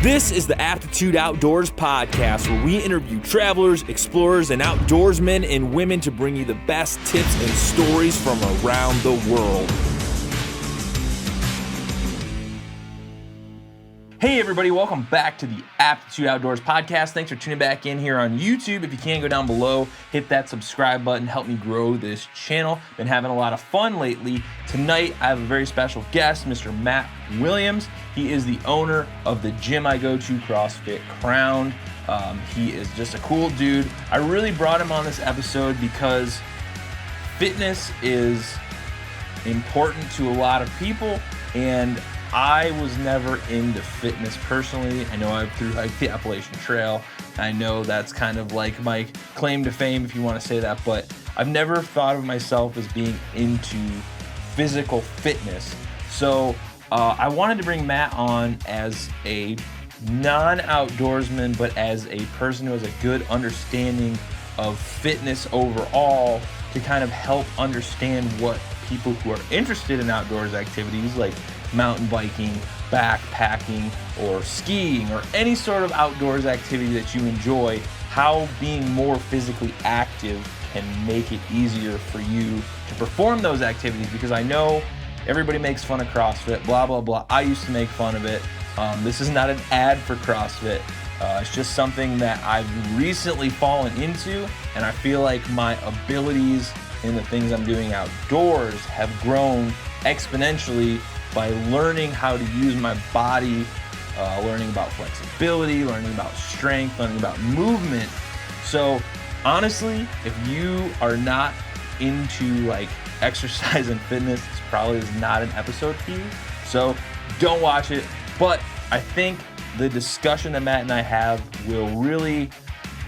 This is the Aptitude Outdoors Podcast, where we interview travelers, explorers, and outdoorsmen and women to bring you the best tips and stories from around the world. Hey everybody, welcome back to the Aptitude Outdoors Podcast. Thanks for tuning back in here on YouTube. If you can, go down below, hit that subscribe button, help me grow this channel. Been having a lot of fun lately. Tonight, I have a very special guest, Mr. Matt Williams. He is the owner of the gym I go to, Crossfit Crowned. He is just a cool dude. I really brought him on this episode because fitness is important to a lot of people, and I was never into fitness personally. I know I've thru-hiked the Appalachian Trail. I know that's kind of like my claim to fame, if you want to say that, but I've never thought of myself as being into physical fitness. So I wanted to bring Matt on as a non-outdoorsman, but as a person who has a good understanding of fitness overall, to kind of help understand what people who are interested in outdoors activities like mountain biking, backpacking, or skiing, or any sort of outdoors activity that you enjoy, how being more physically active can make it easier for you to perform those activities. Because I know everybody makes fun of CrossFit, blah, blah, blah. I used to make fun of it. This is not an ad for CrossFit. It's just something that I've recently fallen into, and I feel like my abilities in the things I'm doing outdoors have grown exponentially by learning how to use my body, learning about flexibility, learning about strength, learning about movement. So honestly, if you are not into like exercise and fitness, this probably is not an episode for you. So don't watch it. But I think the discussion that Matt and I have will really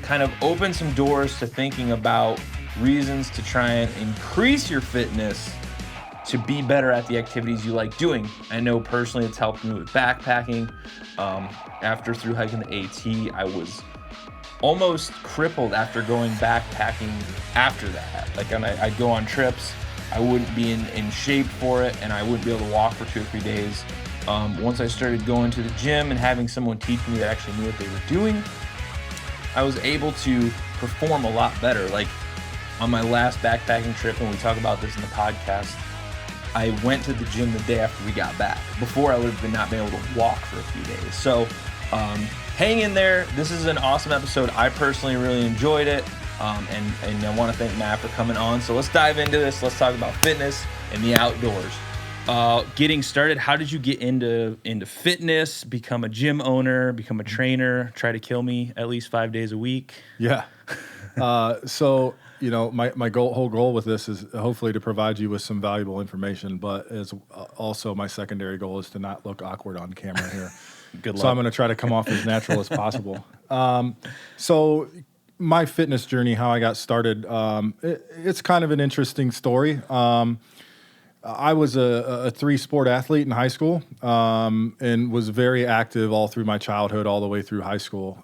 kind of open some doors to thinking about reasons to try and increase your fitness to be better at the activities you like doing. I know personally it's helped me with backpacking. After through hiking the AT, I was almost crippled after going backpacking after that. Like I'd go on trips, I wouldn't be in shape for it, and I wouldn't be able to walk for 2 or 3 days. Once I started going to the gym and having someone teach me that actually knew what they were doing, I was able to perform a lot better. Like on my last backpacking trip, and we talk about this in the podcast, I went to the gym the day after we got back. Before, I would have not been able to walk for a few days. So hang in there. This is an awesome episode. I personally really enjoyed it. And I want to thank Matt for coming on. So let's dive into this. Let's talk about fitness and the outdoors. Getting started, how did you get into fitness, become a gym owner, become a trainer, try to kill me at least 5 days a week? Yeah. So, you know, my whole goal with this is hopefully to provide you with some valuable information, but as also my secondary goal is to not look awkward on camera here. Good luck. So I'm going to try to come off as natural as possible. So my fitness journey, how I got started, it's kind of an interesting story. I was a 3-sport athlete in high school, and was very active all through my childhood, all the way through high school.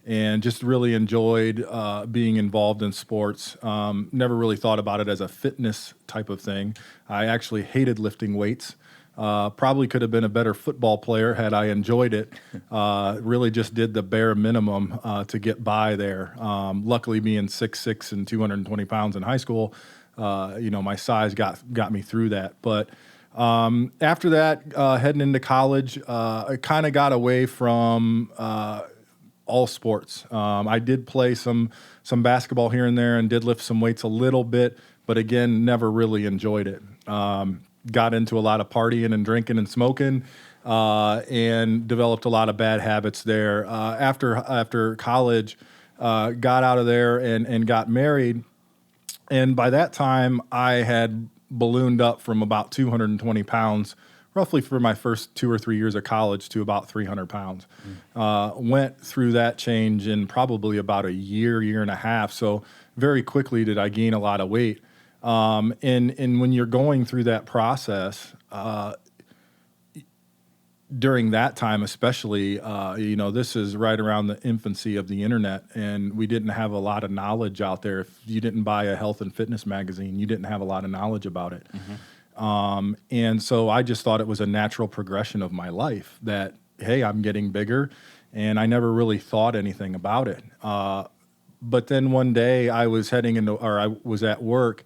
And just really enjoyed being involved in sports. Never really thought about it as a fitness type of thing. I actually hated lifting weights. Probably could have been a better football player had I enjoyed it. Really just did the bare minimum to get by there. Luckily, being 6'6" and 220 pounds in high school, my size got me through that. But after that, heading into college, I kind of got away from all sports. I did play some basketball here and there and did lift some weights a little bit, but again, never really enjoyed it. Got into a lot of partying and drinking and smoking, and developed a lot of bad habits there. After college, got out of there and got married. And by that time, I had ballooned up from about 220 pounds roughly for my first 2 or 3 years of college to about 300 pounds. Went through that change in probably about a year and a half. So very quickly did I gain a lot of weight. And when you're going through that process, during that time especially, this is right around the infancy of the internet, and we didn't have a lot of knowledge out there. If you didn't buy a health and fitness magazine, you didn't have a lot of knowledge about it. And so I just thought it was a natural progression of my life that hey, I'm getting bigger, and I never really thought anything about it. But then one day I was I was at work,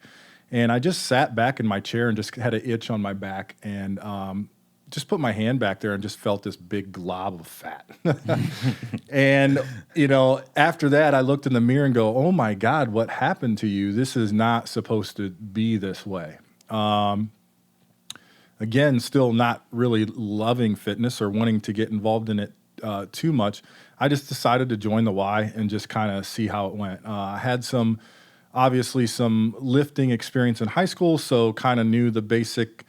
and I just sat back in my chair and just had an itch on my back, and just put my hand back there and just felt this big glob of fat. And, after that, I looked in the mirror and go, oh my God, what happened to you? This is not supposed to be this way. Again, still not really loving fitness or wanting to get involved in it too much. I just decided to join the Y and just kind of see how it went. I had obviously some lifting experience in high school, so kind of knew the basic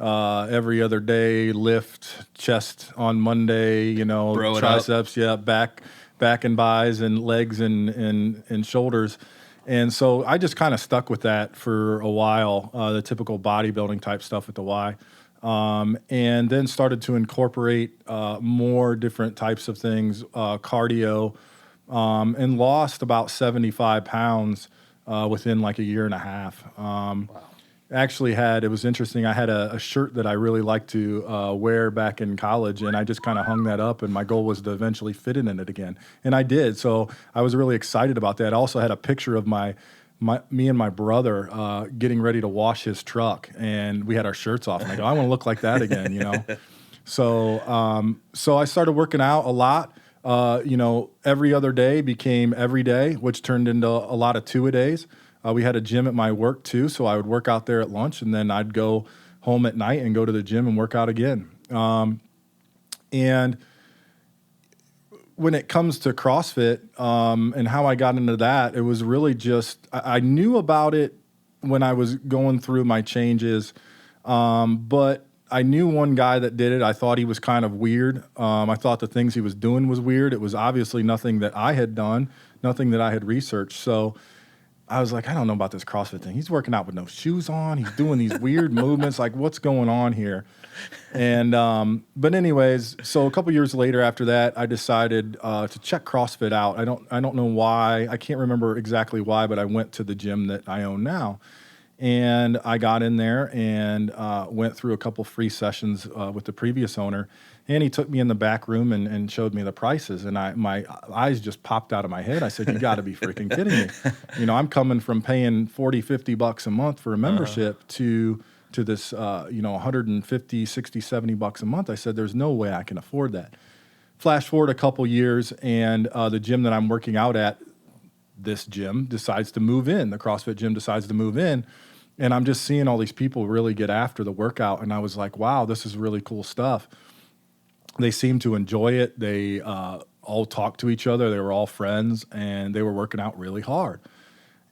every other day lift, chest on Monday, triceps, back and buys, and legs and shoulders. And so I just kind of stuck with that for a while, the typical bodybuilding type stuff with the Y. And then started to incorporate more different types of things, cardio, and lost about 75 pounds within like a year and a half. Wow. Actually it was interesting. I had a shirt that I really liked to wear back in college, and I just kind of hung that up, and my goal was to eventually fit in it again. And I did. So I was really excited about that. I also had a picture of me and my brother getting ready to wash his truck, and we had our shirts off, and I go, I want to look like that again, So I started working out a lot. Every other day became every day, which turned into a lot of two-a-days. We had a gym at my work too, so I would work out there at lunch, and then I'd go home at night and go to the gym and work out again. And when it comes to CrossFit and how I got into that, it was really just I knew about it when I was going through my changes, but I knew one guy that did it. I thought he was kind of weird. I thought the things he was doing was weird. It was obviously nothing that I had done, nothing that I had researched. So I was like, I don't know about this CrossFit thing. He's working out with no shoes on. He's doing these weird movements. Like, what's going on here? And but anyways, so a couple years later after that, I decided to check CrossFit out. I don't know why. I can't remember exactly why, but I went to the gym that I own now. And I got in there and went through a couple free sessions with the previous owner. And he took me in the back room and showed me the prices. And my eyes just popped out of my head. I said, you got to be freaking kidding me. I'm coming from paying $40-$50 a month for a membership to this, 150, 60, $70 a month. I said, there's no way I can afford that. Flash forward a couple years, and the gym that I'm working out at, this gym decides to move in. The CrossFit gym decides to move in. And I'm just seeing all these people really get after the workout. And I was like, wow, this is really cool stuff. They seemed to enjoy it. They all talked to each other. They were all friends, and they were working out really hard.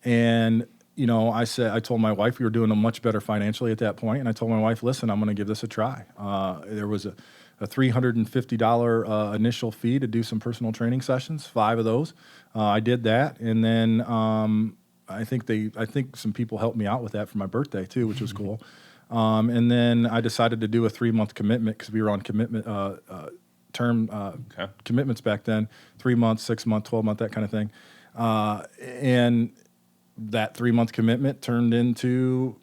And, I told my wife, we were doing much better financially at that point. And I told my wife, listen, I'm going to give this a try. There was a $350 initial fee to do some personal training sessions, 5 of those. I did that. And then I think some people helped me out with that for my birthday too, which was cool. And then I decided to do a 3-month commitment because we were on commitment commitments back then, 3 months, 6 month, 12 month, that kind of thing. And that 3-month commitment turned into,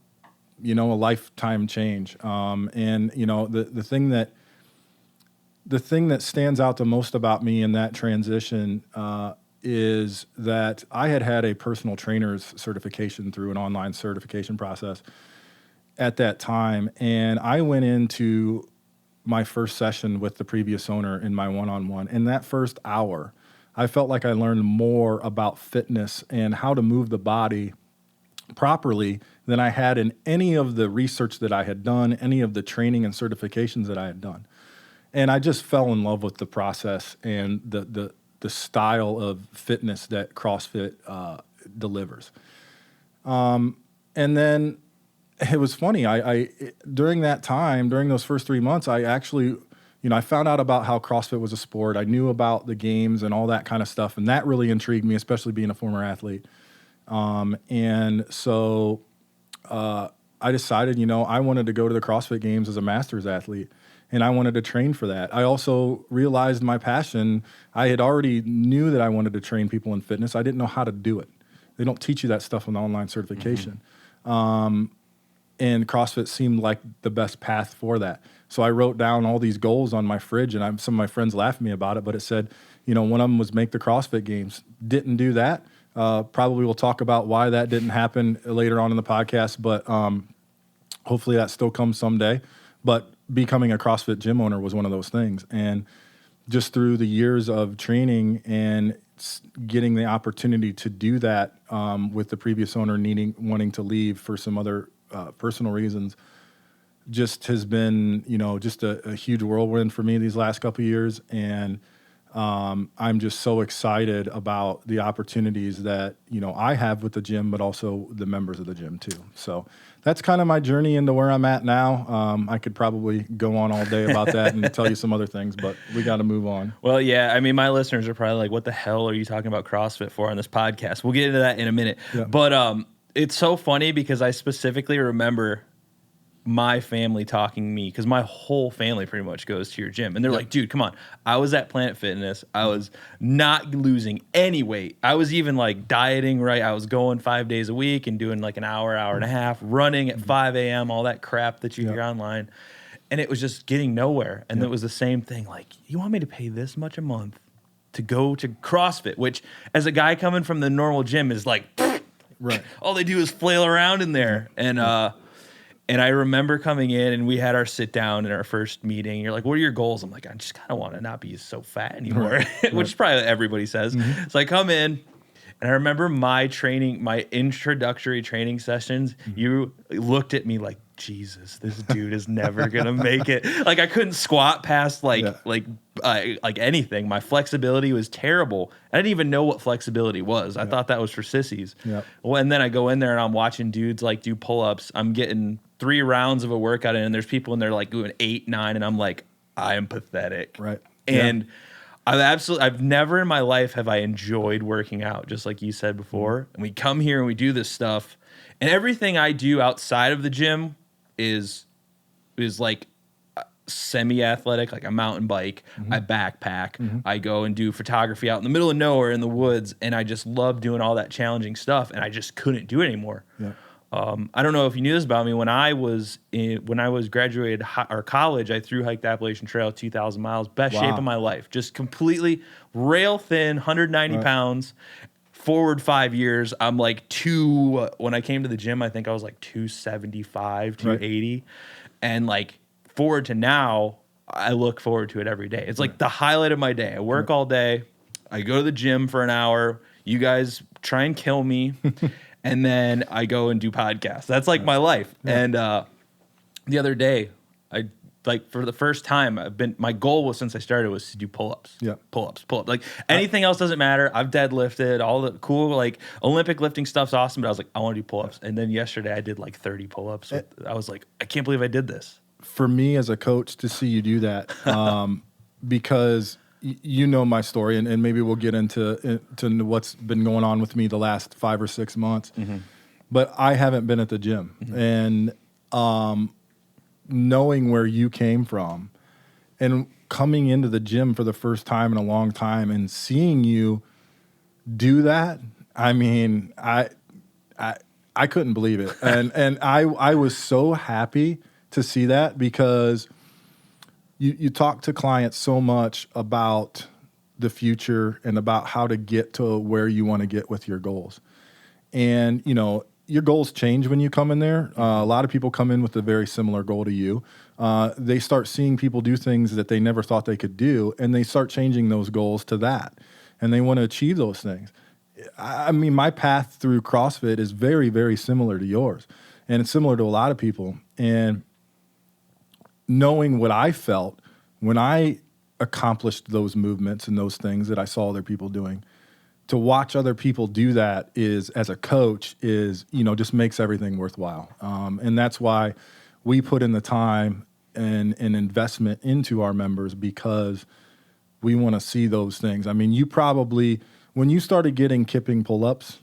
a lifetime change. And the thing that stands out the most about me in that transition is that I had a personal trainer's certification through an online certification process at that time. And I went into my first session with the previous owner in my one-on-one. In that first hour, I felt like I learned more about fitness and how to move the body properly than I had in any of the research that I had done, any of the training and certifications that I had done. And I just fell in love with the process and the style of fitness that CrossFit delivers. And then it was funny. I during that time, during those first 3 months, I actually, I found out about how CrossFit was a sport. I knew about the games and all that kind of stuff, and that really intrigued me, especially being a former athlete. And so I decided, I wanted to go to the CrossFit Games as a master's athlete. And I wanted to train for that. I also realized my passion. I had already knew that I wanted to train people in fitness. I didn't know how to do it. They don't teach you that stuff in the online certification. And CrossFit seemed like the best path for that. So I wrote down all these goals on my fridge, and some of my friends laughed at me about it, but it said, one of them was make the CrossFit Games. Didn't do that. Probably we'll talk about why that didn't happen later on in the podcast, but hopefully that still comes someday. But becoming a CrossFit gym owner was one of those things. And just through the years of training and getting the opportunity to do that with the previous owner wanting to leave for some other personal reasons, just has been, just a huge whirlwind for me these last couple of years. And I'm just so excited about the opportunities that, I have with the gym, but also the members of the gym too. So that's kind of my journey into where I'm at now. I could probably go on all day about that and tell you some other things, but we got to move on. Well, yeah, I mean, my listeners are probably like, what the hell are you talking about CrossFit for on this podcast? We'll get into that in a minute. Yeah. But it's so funny because I specifically remember my family talking to me, because my whole family pretty much goes to your gym, and they're like, dude, come on. I was at Planet Fitness. I was not losing any weight. I was even like dieting, right? I was going 5 days a week and doing like an hour and a half, running at 5 a.m., all that crap that you hear online. And it was just getting nowhere. And it was the same thing. Like, you want me to pay this much a month to go to CrossFit, which as a guy coming from the normal gym is like, right. All they do is flail around in there. And I remember coming in, and we had our sit down in our first meeting. You're like, what are your goals? I'm like, I just kind of want to not be so fat anymore, which is probably everybody says. Mm-hmm. So I come in, and I remember my introductory training sessions. Mm-hmm. You looked at me like, Jesus, this dude is never going to make it. Like, I couldn't squat past like anything. My flexibility was terrible. I didn't even know what flexibility was. I thought that was for sissies. Yeah. Well, and then I go in there and I'm watching dudes like do pull-ups. I'm getting 3 rounds of a workout in, and there's people in there like doing 8, 9, and I'm like, I am pathetic. Right. And I've never in my life have I enjoyed working out, just like you said before. And we come here and we do this stuff, and everything I do outside of the gym is like semi-athletic. Like, I mountain bike, I backpack, I go and do photography out in the middle of nowhere in the woods, and I just love doing all that challenging stuff, and I just couldn't do it anymore. Yeah. I don't know if you knew this about me. When I was graduated college, I thru hiked the Appalachian Trail 2,000 miles, best shape of my life, just completely rail thin, 190 pounds. Forward 5 years, I'm like when I came to the gym, I think I was like 275, 280. Right. And like forward to now, I look forward to it every day. It's like the highlight of my day. I work all day. I go to the gym for an hour. You guys try and kill me. And then I go and do podcasts. That's like my life. Yeah. And the other day, for the first time, my goal was, since I started, was to do pull-ups. Yeah. Pull-ups. Like, anything else doesn't matter. I've deadlifted, all the cool, like, Olympic lifting stuff's awesome, but I was like, I want to do pull-ups. And then yesterday I did like 30 pull-ups. I was like, I can't believe I did this. For me as a coach to see you do that, because you know my story, and maybe we'll get into what's been going on with me the last 5 or 6 months. Mm-hmm. But I haven't been at the gym. Mm-hmm. And knowing where you came from and coming into the gym for the first time in a long time and seeing you do that, I mean, I couldn't believe it. And I was so happy to see that, because you talk to clients so much about the future and about how to get to where you want to get with your goals. And, your goals change when you come in there. A lot of people come in with a very similar goal to you. They start seeing people do things that they never thought they could do, and they start changing those goals to that, and they want to achieve those things. I mean, my path through CrossFit is very, very similar to yours, and it's similar to a lot of people. And knowing what I felt when I accomplished those movements and those things that I saw other people doing, to watch other people do that is, as a coach, is, just makes everything worthwhile. And that's why we put in the time and investment into our members, because we want to see those things. I mean, you probably, when you started getting kipping pull-ups,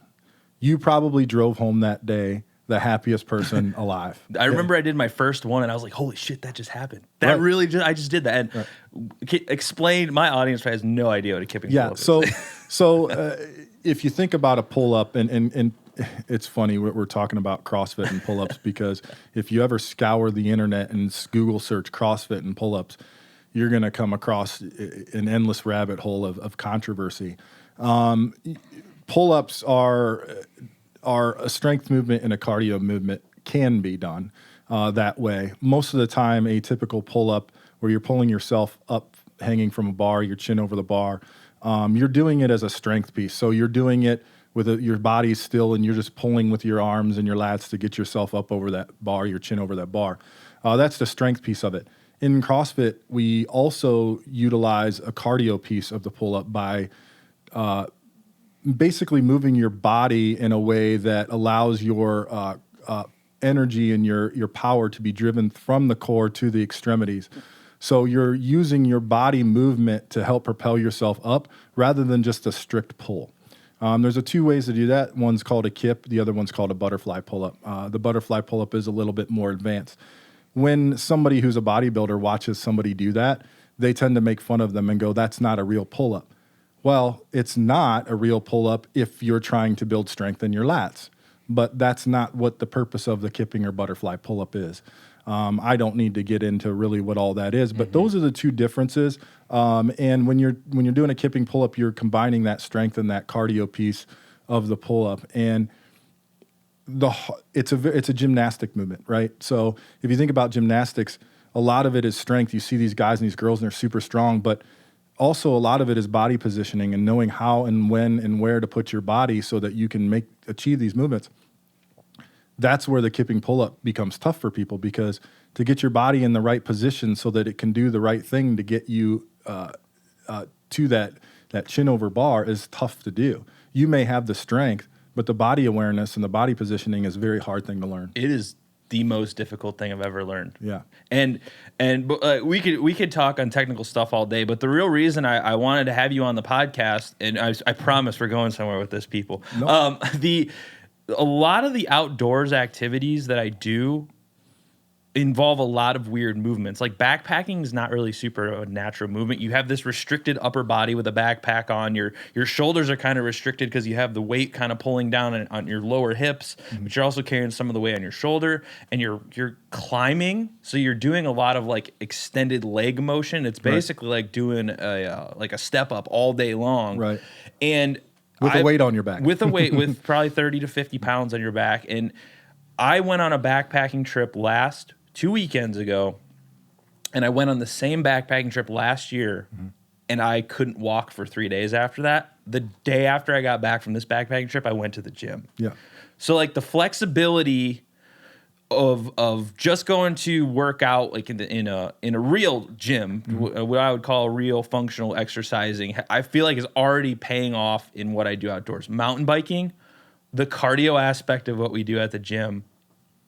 you probably drove home that day the happiest person alive. I remember I did my first one, and I was like, holy shit, that just happened. That I just did that. And explain, my audience has no idea what a kipping pull-up is. So if you think about a pull-up and it's funny we're talking about CrossFit and pull-ups because if you ever scour the internet and Google search CrossFit and pull-ups, you're going to come across an endless rabbit hole of controversy. Pull-ups are a strength movement and a cardio movement, can be done that way. Most of the time, a typical pull-up where you're pulling yourself up, hanging from a bar, your chin over the bar, you're doing it as a strength piece. So you're doing it with your body still, and you're just pulling with your arms and your lats to get yourself up over that bar, your chin over that bar. That's the strength piece of it. In CrossFit, we also utilize a cardio piece of the pull-up by basically moving your body in a way that allows your energy and your power to be driven from the core to the extremities. So you're using your body movement to help propel yourself up rather than just a strict pull. There's two ways to do that. One's called a kip. The other one's called a butterfly pull-up. The butterfly pull-up is a little bit more advanced. When somebody who's a bodybuilder watches somebody do that, they tend to make fun of them and go, that's not a real pull-up. Well, it's not a real pull-up if you're trying to build strength in your lats, but that's not what the purpose of the kipping or butterfly pull-up is. I don't need to get into really what all that is, but those are the two differences. And when you're doing a kipping pull-up, you're combining that strength and that cardio piece of the pull-up. And it's a gymnastic movement, right? So if you think about gymnastics, a lot of it is strength. You see these guys and these girls, and they're super strong, but also a lot of it is body positioning and knowing how and when and where to put your body so that you can achieve these movements. That's where the kipping pull-up becomes tough for people, because to get your body in the right position so that it can do the right thing to get you to that chin over bar is tough to do. You may have the strength, but the body awareness and the body positioning is a very hard thing to learn. It is the most difficult thing I've ever learned. Yeah. And we could talk on technical stuff all day, but the real reason I wanted to have you on the podcast, and I promise we're going somewhere with this, people. Nope. A lot of the outdoors activities that I do involve a lot of weird movements. Like backpacking is not really super a natural movement. You have this restricted upper body with a backpack on. Your shoulders are kind of restricted because you have the weight kind of pulling down on your lower hips, but you're also carrying some of the weight on your shoulder, and you're climbing. So you're doing a lot of like extended leg motion. It's basically like doing a step up all day long. Right. And with a weight on your back. With a weight, with probably 30 to 50 pounds on your back. And I went on a backpacking trip 2 weekends ago, and I went on the same backpacking trip last year, and I couldn't walk for 3 days after that. The day after I got back from this backpacking trip, I went to the gym. Yeah. So like the flexibility of just going to work out like in a real gym, what I would call real functional exercising, I feel like is already paying off in what I do outdoors. Mountain biking, the cardio aspect of what we do at the gym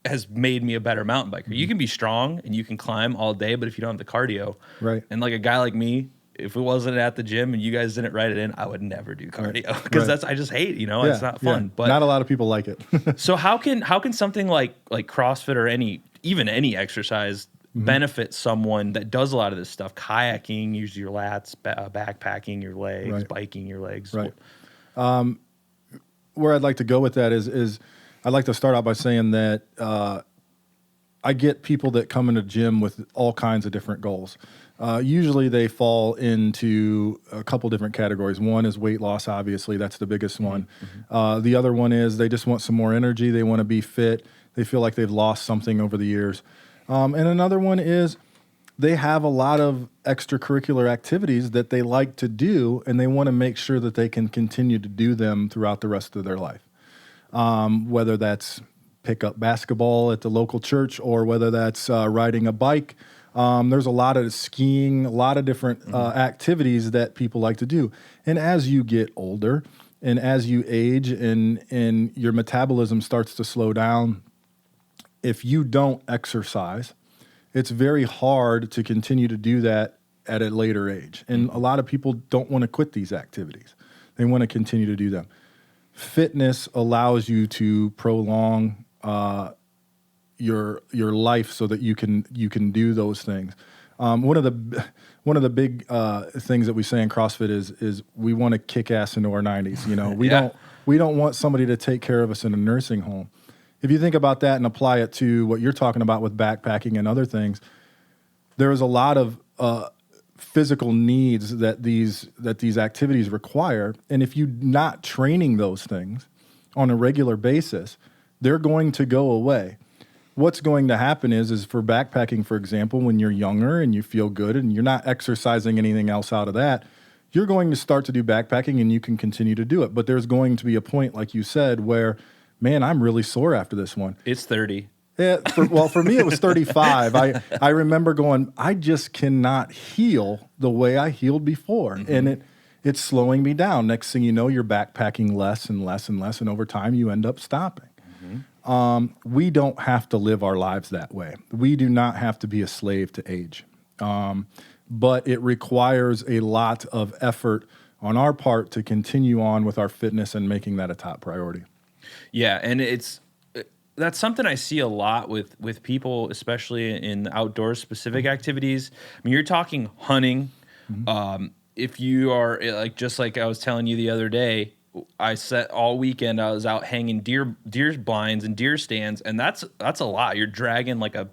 has made me a better mountain biker. You can be strong and you can climb all day, but if you don't have the cardio, right? And like a guy like me, if it wasn't at the gym and you guys didn't write it in, I would never do cardio because I just hate it, it's not fun. But not a lot of people like it. So how can something like CrossFit or even any exercise benefit someone that does a lot of this stuff? Kayaking, use your lats, backpacking your legs, biking your legs. Right. Where I'd like to go with that is I'd like to start out by saying that I get people that come in a gym with all kinds of different goals. Usually they fall into a couple different categories. One is weight loss, obviously. That's the biggest one. The other one is they just want some more energy. They want to be fit. They feel like they've lost something over the years. And another one is they have a lot of extracurricular activities that they like to do, and they want to make sure that they can continue to do them throughout the rest of their life. Whether that's pick up basketball at the local church or whether that's riding a bike. There's a lot of skiing, a lot of different activities that people like to do. And as you get older and as you age and your metabolism starts to slow down, if you don't exercise, it's very hard to continue to do that at a later age. And a lot of people don't want to quit these activities. They want to continue to do them. Fitness allows you to prolong your life so that you can do those things. One of one of the big things that we say in CrossFit is we want to kick ass into our 90s. You know, we don't want somebody to take care of us in a nursing home. If you think about that and apply it to what you're talking about with backpacking and other things, there is a lot of physical needs that these activities require, and if you're not training those things on a regular basis, they're going to go away. What's going to happen is for backpacking, for example, when you're younger and you feel good and you're not exercising anything else out of that, you're going to start to do backpacking and you can continue to do it. But there's going to be a point, like you said, where, man, I'm really sore after this one. It's 30. Yeah, for me, it was 35. I remember going, I just cannot heal the way I healed before. Mm-hmm. And it's slowing me down. Next thing you know, you're backpacking less and less and less. And over time, you end up stopping. Mm-hmm. We don't have to live our lives that way. We do not have to be a slave to age. But it requires a lot of effort on our part to continue on with our fitness and making that a top priority. Yeah, and that's something I see a lot with people, especially in outdoor specific activities. I mean, you're talking hunting. Mm-hmm. If you are just like I was telling you the other day, I set all weekend. I was out hanging deer blinds and deer stands, and that's a lot. You're dragging like a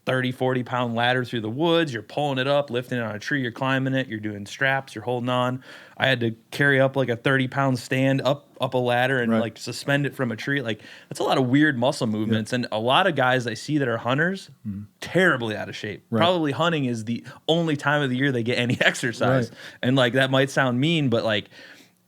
30, 40 pound ladder through the woods. You're pulling it up, lifting it on a tree. You're climbing it. You're doing straps. You're holding on. I had to carry up like a 30-pound stand up a ladder and like suspend it from a tree. Like that's a lot of weird muscle movements, and a lot of guys I see that are hunters, terribly out of shape. Right. Probably hunting is the only time of the year they get any exercise, and like that might sound mean, but like.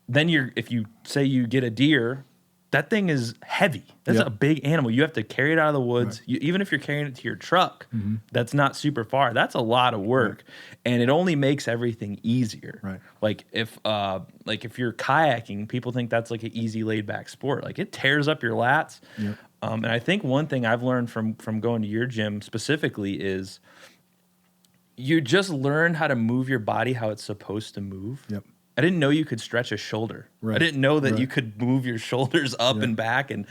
Then if you say you get a deer, that thing is heavy. That's a big animal. You have to carry it out of the woods. Right. Even if you're carrying it to your truck, that's not super far. That's a lot of work, and it only makes everything easier. Right. Like if you're kayaking, people think that's like an easy, laid back sport. Like it tears up your lats. Yep. And I think one thing I've learned from going to your gym specifically is you just learn how to move your body how it's supposed to move. Yep. I didn't know you could stretch a shoulder. Right. I didn't know that you could move your shoulders up and back. And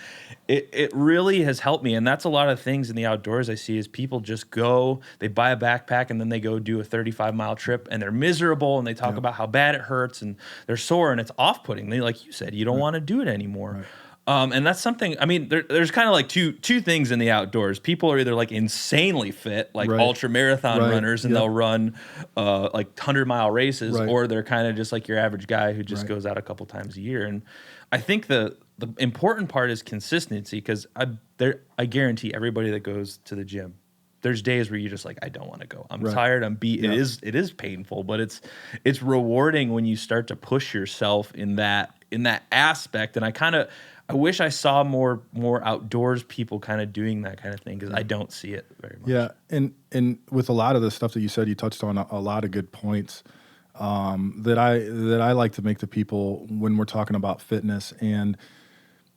it really has helped me. And that's a lot of things in the outdoors I see is people just go, they buy a backpack and then they go do a 35-mile trip and they're miserable and they talk about how bad it hurts and they're sore and it's off-putting. They, like you said, you don't want to do it anymore. Right. And that's something, I mean, there's kind of like two things in the outdoors. People are either like insanely fit, like ultra marathon runners, and they'll run like 100-mile races, or they're kind of just like your average guy who just goes out a couple times a year. And I think the important part is consistency, because I guarantee everybody that goes to the gym, there's days where you're just like, I don't want to go. I'm tired. I'm beat. Yeah. It is painful, but it's rewarding when you start to push yourself in that aspect. And I wish I saw more outdoors people kind of doing that kind of thing, because I don't see it very much. Yeah, and with a lot of the stuff that you said, you touched on a lot of good points that I like to make to people when we're talking about fitness. And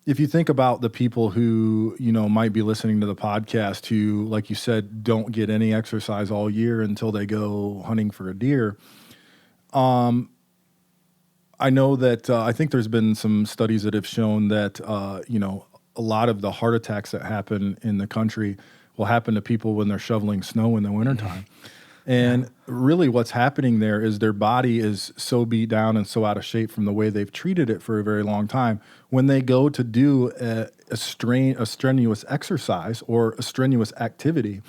if you think about the people who, might be listening to the podcast who, like you said, don't get any exercise all year until they go hunting for a deer, I know that I think there's been some studies that have shown that, a lot of the heart attacks that happen in the country will happen to people when they're shoveling snow in the wintertime. And really what's happening there is their body is so beat down and so out of shape from the way they've treated it for a very long time. When they go to do a strenuous exercise or a strenuous activity,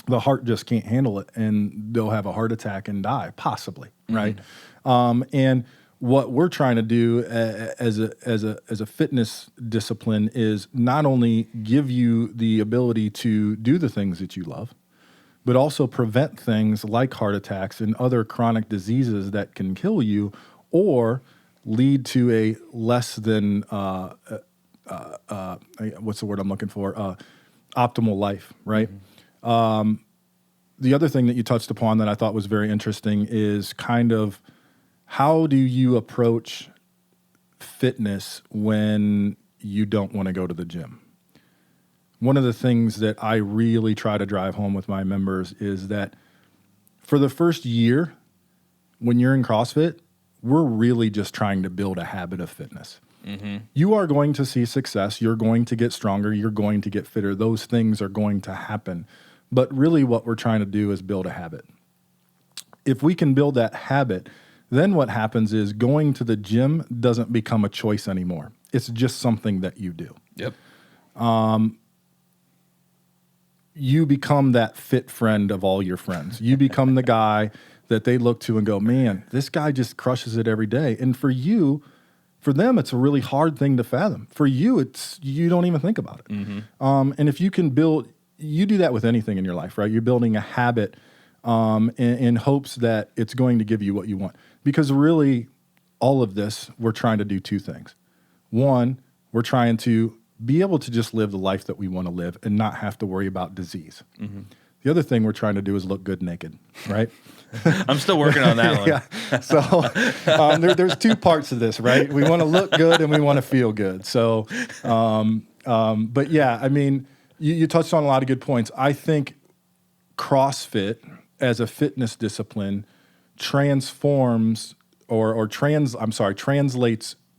the heart just can't handle it, and they'll have a heart attack and die, possibly, right? And what we're trying to do as a fitness discipline is not only give you the ability to do the things that you love, but also prevent things like heart attacks and other chronic diseases that can kill you or lead to a less than what's the word I'm looking for? Optimal life, right? The other thing that you touched upon that I thought was very interesting is kind of how do you approach fitness when you don't want to go to the gym? One of the things that I really try to drive home with my members is that for the first year, when you're in CrossFit, we're really just trying to build a habit of fitness. Mm-hmm. You are going to see success. You're going to get stronger. You're going to get fitter. Those things are going to happen. But really what we're trying to do is build a habit. if we can build that habit, then what happens is going to the gym doesn't become a choice anymore. It's just something that you do. Yep. You become that fit friend of all your friends. You become the guy that they look to and go, man, this guy just crushes it every day. And for them, it's a really hard thing to fathom. For you, you don't even think about it. Mm-hmm. And if you can you do that with anything in your life, right? You're building a habit in hopes that it's going to give you what you want. Because really, all of this, we're trying to do two things. One, we're trying to be able to just live the life that we want to live and not have to worry about disease. Mm-hmm. The other thing we're trying to do is look good naked, right? I'm still working on that one. Yeah. So there's two parts of this, right? We want to look good and we want to feel good. So, but yeah, I mean, you touched on a lot of good points. I think CrossFit as a fitness discipline translates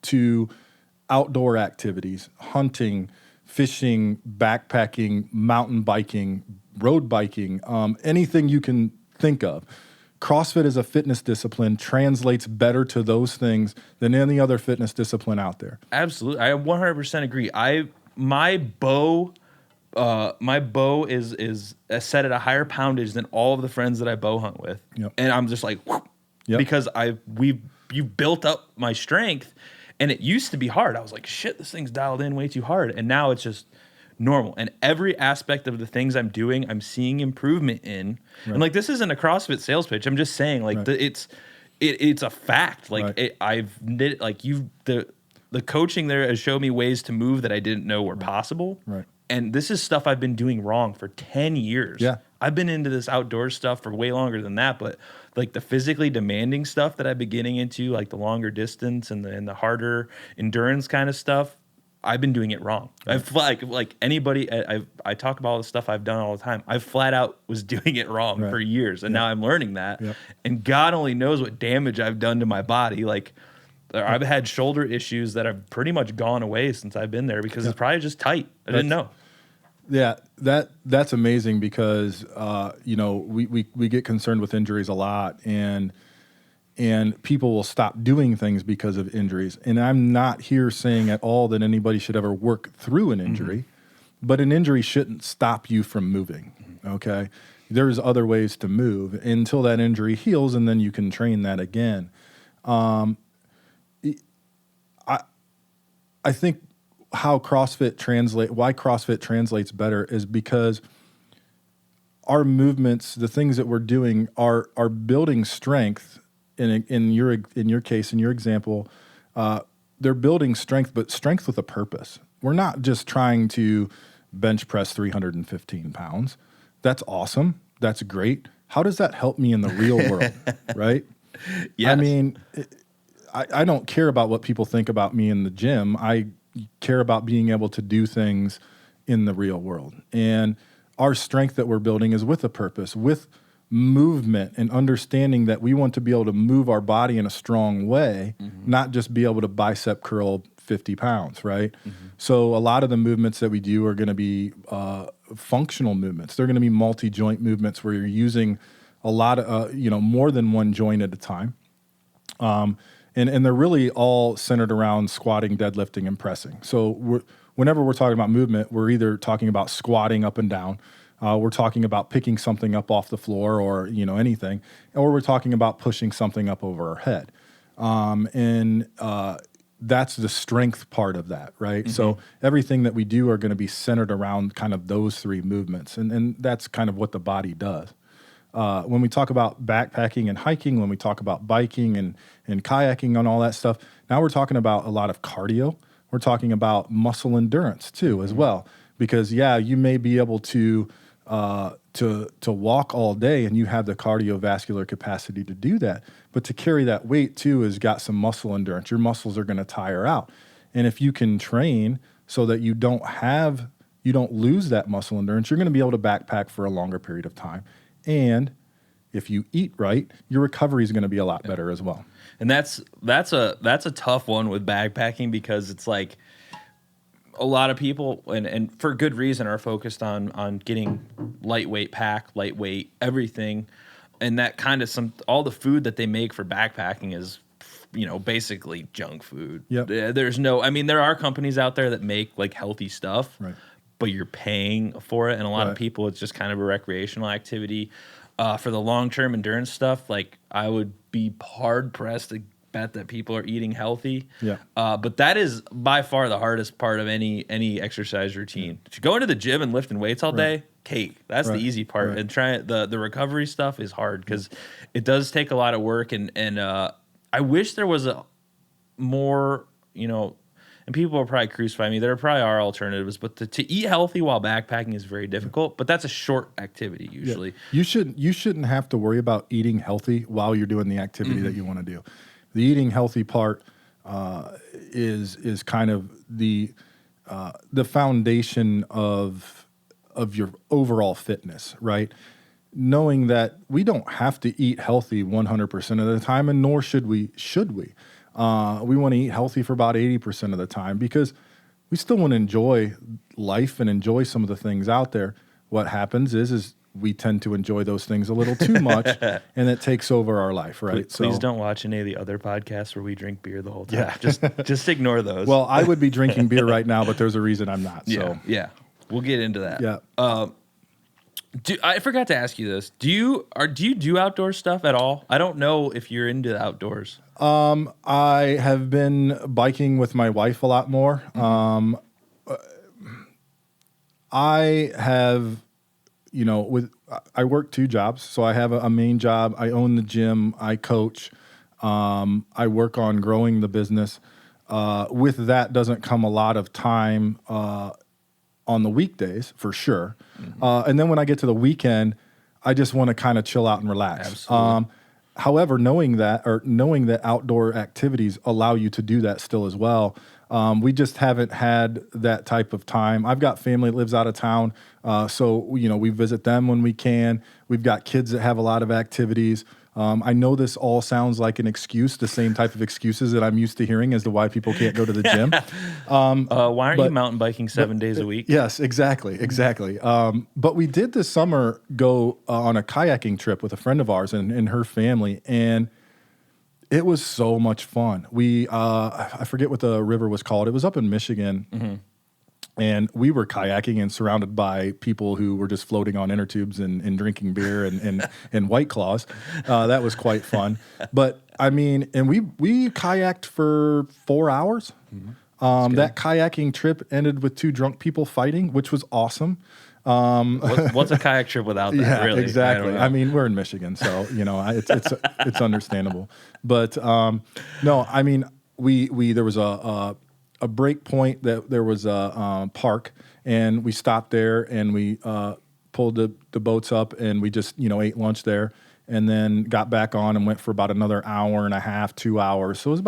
to outdoor activities, hunting, fishing, backpacking, mountain biking, road biking, anything you can think of. CrossFit as a fitness discipline translates better to those things than any other fitness discipline out there. Absolutely. I 100% agree. My bow is set at a higher poundage than all of the friends that I bow hunt with. Yep. And I'm just like, Yep. because you've built up my strength, and it used to be hard. I was like, shit, this thing's dialed in way too hard. And now it's just normal. And every aspect of the things I'm doing, I'm seeing improvement in. Right. And like, this isn't a CrossFit sales pitch. I'm just saying, like, right. It's a fact. Like, right. The coaching there has shown me ways to move that I didn't know were right. possible. Right. And this is stuff I've been doing wrong for 10 years. Yeah. I've been into this outdoor stuff for way longer than that, but like the physically demanding stuff that I've been getting into, like the longer distance and the harder endurance kind of stuff, I've been doing it wrong. I've like anybody, I talk about all the stuff I've done all the time. I flat out was doing it wrong right. for years, and yep. now I'm learning that. Yep. And God only knows what damage I've done to my body. Like, I've had shoulder issues that have pretty much gone away since I've been there because it's probably just tight. I didn't know. Yeah, that's amazing because we get concerned with injuries a lot, and people will stop doing things because of injuries. And I'm not here saying at all that anybody should ever work through an injury, mm-hmm. but an injury shouldn't stop you from moving. Okay, there's other ways to move until that injury heals, and then you can train that again. I think why CrossFit translates better is because our movements, the things that we're doing, are building strength. In your case, in your example, they're building strength, but strength with a purpose. We're not just trying to bench press 315 pounds. That's awesome. That's great. How does that help me in the real world, right? Yes. I mean, I don't care about what people think about me in the gym. I care about being able to do things in the real world. And our strength that we're building is with a purpose, with movement and understanding that we want to be able to move our body in a strong way, mm-hmm. not just be able to bicep curl 50 pounds, right? Mm-hmm. So a lot of the movements that we do are going to be functional movements. They're going to be multi-joint movements where you're using a lot of, more than one joint at a time. And they're really all centered around squatting, deadlifting, and pressing. So whenever we're talking about movement, we're either talking about squatting up and down, we're talking about picking something up off the floor or anything, or we're talking about pushing something up over our head. That's the strength part of that, right? Mm-hmm. So everything that we do are going to be centered around kind of those three movements, and that's kind of what the body does. When we talk about backpacking and hiking, when we talk about biking and kayaking and all that stuff, now we're talking about a lot of cardio. We're talking about muscle endurance too, as well. Because you may be able to walk all day and you have the cardiovascular capacity to do that, but to carry that weight too has got some muscle endurance. Your muscles are going to tire out, and if you can train so that you don't lose that muscle endurance, you're going to be able to backpack for a longer period of time. And if you eat right, your recovery is going to be a lot better as well. And that's a tough one with backpacking because it's like a lot of people, and for good reason, are focused on getting lightweight pack, lightweight everything. and that kind of all the food that they make for backpacking is, basically junk food. Yep. There's no, I mean, there are companies out there that make like healthy stuff, Right. but you're paying for it. And a lot of people, it's just kind of a recreational activity. For the long-term endurance stuff, like I would be hard pressed to bet that people are eating healthy. Yeah. But that is by far the hardest part of any exercise routine. To go into the gym and lifting weights all day, cake. That's the easy part. And the recovery stuff is hard because it does take a lot of work. And I wish there was a more, and people will probably crucify me. There probably are alternatives, but to eat healthy while backpacking is very difficult. But that's a short activity usually. Yeah. You shouldn't have to worry about eating healthy while you're doing the activity that you want to do. The eating healthy part is kind of the foundation of your overall fitness, right? Knowing that we don't have to eat healthy 100% of the time, and nor should we. We want to eat healthy for about 80% of the time because we still want to enjoy life and enjoy some of the things out there. What happens is we tend to enjoy those things a little too much, and it takes over our life, right? Please don't watch any of the other podcasts where we drink beer the whole time. Yeah. Just ignore those. Well, I would be drinking beer right now, but there's a reason I'm not. So yeah. We'll get into that. Yeah. I forgot to ask you this. Do you do outdoor stuff at all? I don't know if you're into the outdoors. I have been biking with my wife a lot more. I have, I work 2 jobs. So I have a main job. I own the gym. I coach. I work on growing the business. With that doesn't come a lot of time, on the weekdays for sure. And then when I get to the weekend, I just want to kind of chill out and relax. Absolutely. However, knowing that outdoor activities allow you to do that still as well. We just haven't had that type of time. I've got family that lives out of town. So, we visit them when we can. We've got kids that have a lot of activities. I know this all sounds like an excuse, the same type of excuses that I'm used to hearing as to why people can't go to the gym. Why aren't you mountain biking 7 days a week? Yes, exactly. But we did this summer go on a kayaking trip with a friend of ours and her family, and it was so much fun. We, I forget what the river was called. It was up in Michigan. And we were kayaking and surrounded by people who were just floating on inner tubes and drinking beer and White Claws. That was quite fun. But I mean, and we kayaked for 4 hours. That kayaking trip ended with 2 drunk people fighting, which was awesome. What's a kayak trip without that? Yeah, really? Exactly. I mean, we're in Michigan, so it's understandable. But no, I mean, we there was a break point that there was a park, and we stopped there and we pulled the boats up and we just ate lunch there, and then got back on and went for about another hour and a half, 2 hours. So it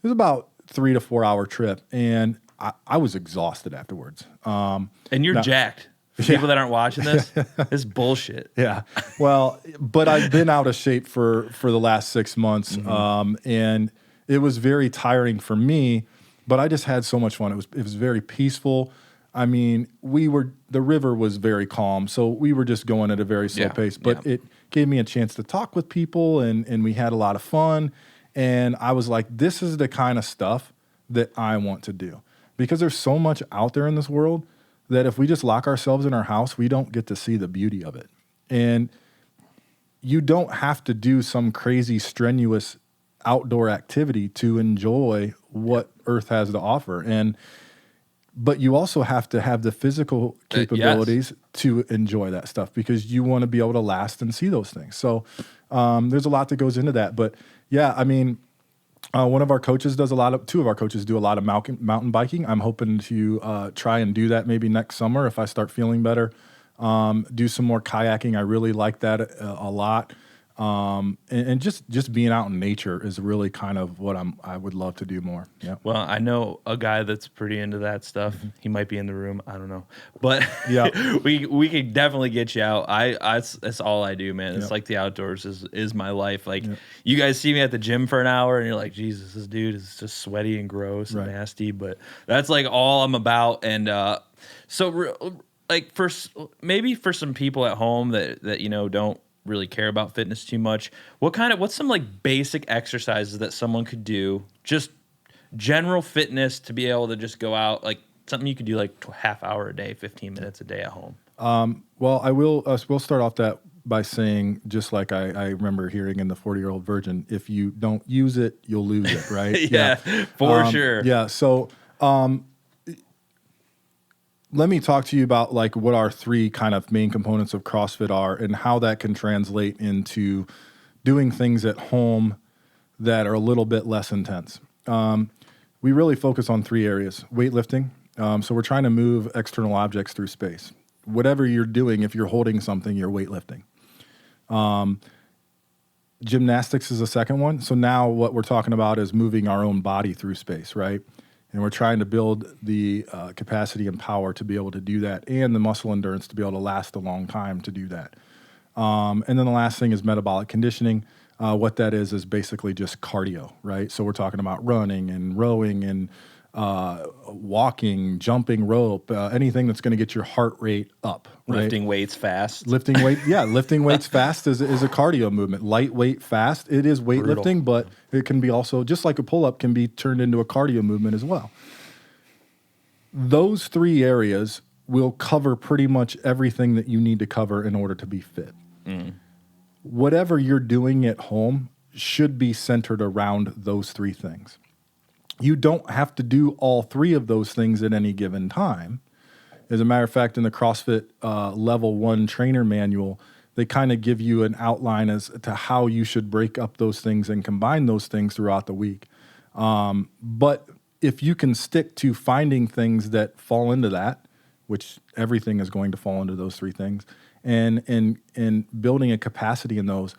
was about 3 to 4 hour trip, and I was exhausted afterwards. And you're jacked. For people that aren't watching this, it's bullshit. Yeah. Well, but I've been out of shape for the last 6 months, and it was very tiring for me. But I just had so much fun. It was very peaceful. I mean, the river was very calm, so we were just going at a very slow pace. But it gave me a chance to talk with people, and we had a lot of fun. And I was like, this is the kind of stuff that I want to do. Because there's so much out there in this world that if we just lock ourselves in our house, we don't get to see the beauty of it. And you don't have to do some crazy, strenuous outdoor activity to enjoy what Earth has to offer. But you also have to have the physical capabilities to enjoy that stuff, because you want to be able to last and see those things. So there's a lot that goes into that. But yeah, I mean, two of our coaches do a lot of mountain biking. I'm hoping to try and do that maybe next summer if I start feeling better. Do some more kayaking. I really like that a lot. And just being out in nature is really kind of what I would love to do more. Yeah. Well, I know a guy that's pretty into that stuff. He might be in the room. I don't know, but yeah, we could definitely get you out. That's all I do, man. It's like the outdoors is my life. Like you guys see me at the gym for an hour and you're like, Jesus, this dude is just sweaty and gross and nasty, but that's like all I'm about. And, so like maybe for some people at home that, don't really care about fitness too much. What's some like basic exercises that someone could do, just general fitness to be able to just go out, like something you could do like half hour a day, 15 minutes a day at home? Well, we'll start off that by saying, just like I remember hearing in the 40-Year-Old Virgin, if you don't use it, you'll lose it, right? Yeah, for sure. Yeah. So, let me talk to you about like what our three kind of main components of CrossFit are and how that can translate into doing things at home that are a little bit less intense. We really focus on three areas: weightlifting. So we're trying to move external objects through space. Whatever you're doing, if you're holding something, you're weightlifting. Gymnastics is the second one. So now what we're talking about is moving our own body through space, right? And we're trying to build the capacity and power to be able to do that, and the muscle endurance to be able to last a long time to do that. And then the last thing is metabolic conditioning. What that is basically just cardio, right? So we're talking about running and rowing and walking, jumping rope, anything that's going to get your heart rate up. Right? Lifting weights fast. Lifting weights fast is a cardio movement. Lightweight fast, it is weightlifting, but it can be also, just like a pull-up, can be turned into a cardio movement as well. Those three areas will cover pretty much everything that you need to cover in order to be fit. Whatever you're doing at home should be centered around those three things. You don't have to do all three of those things at any given time. As a matter of fact, in the CrossFit Level 1 trainer manual, they kind of give you an outline as to how you should break up those things and combine those things throughout the week. But if you can stick to finding things that fall into that, which everything is going to fall into those three things, and building a capacity in those,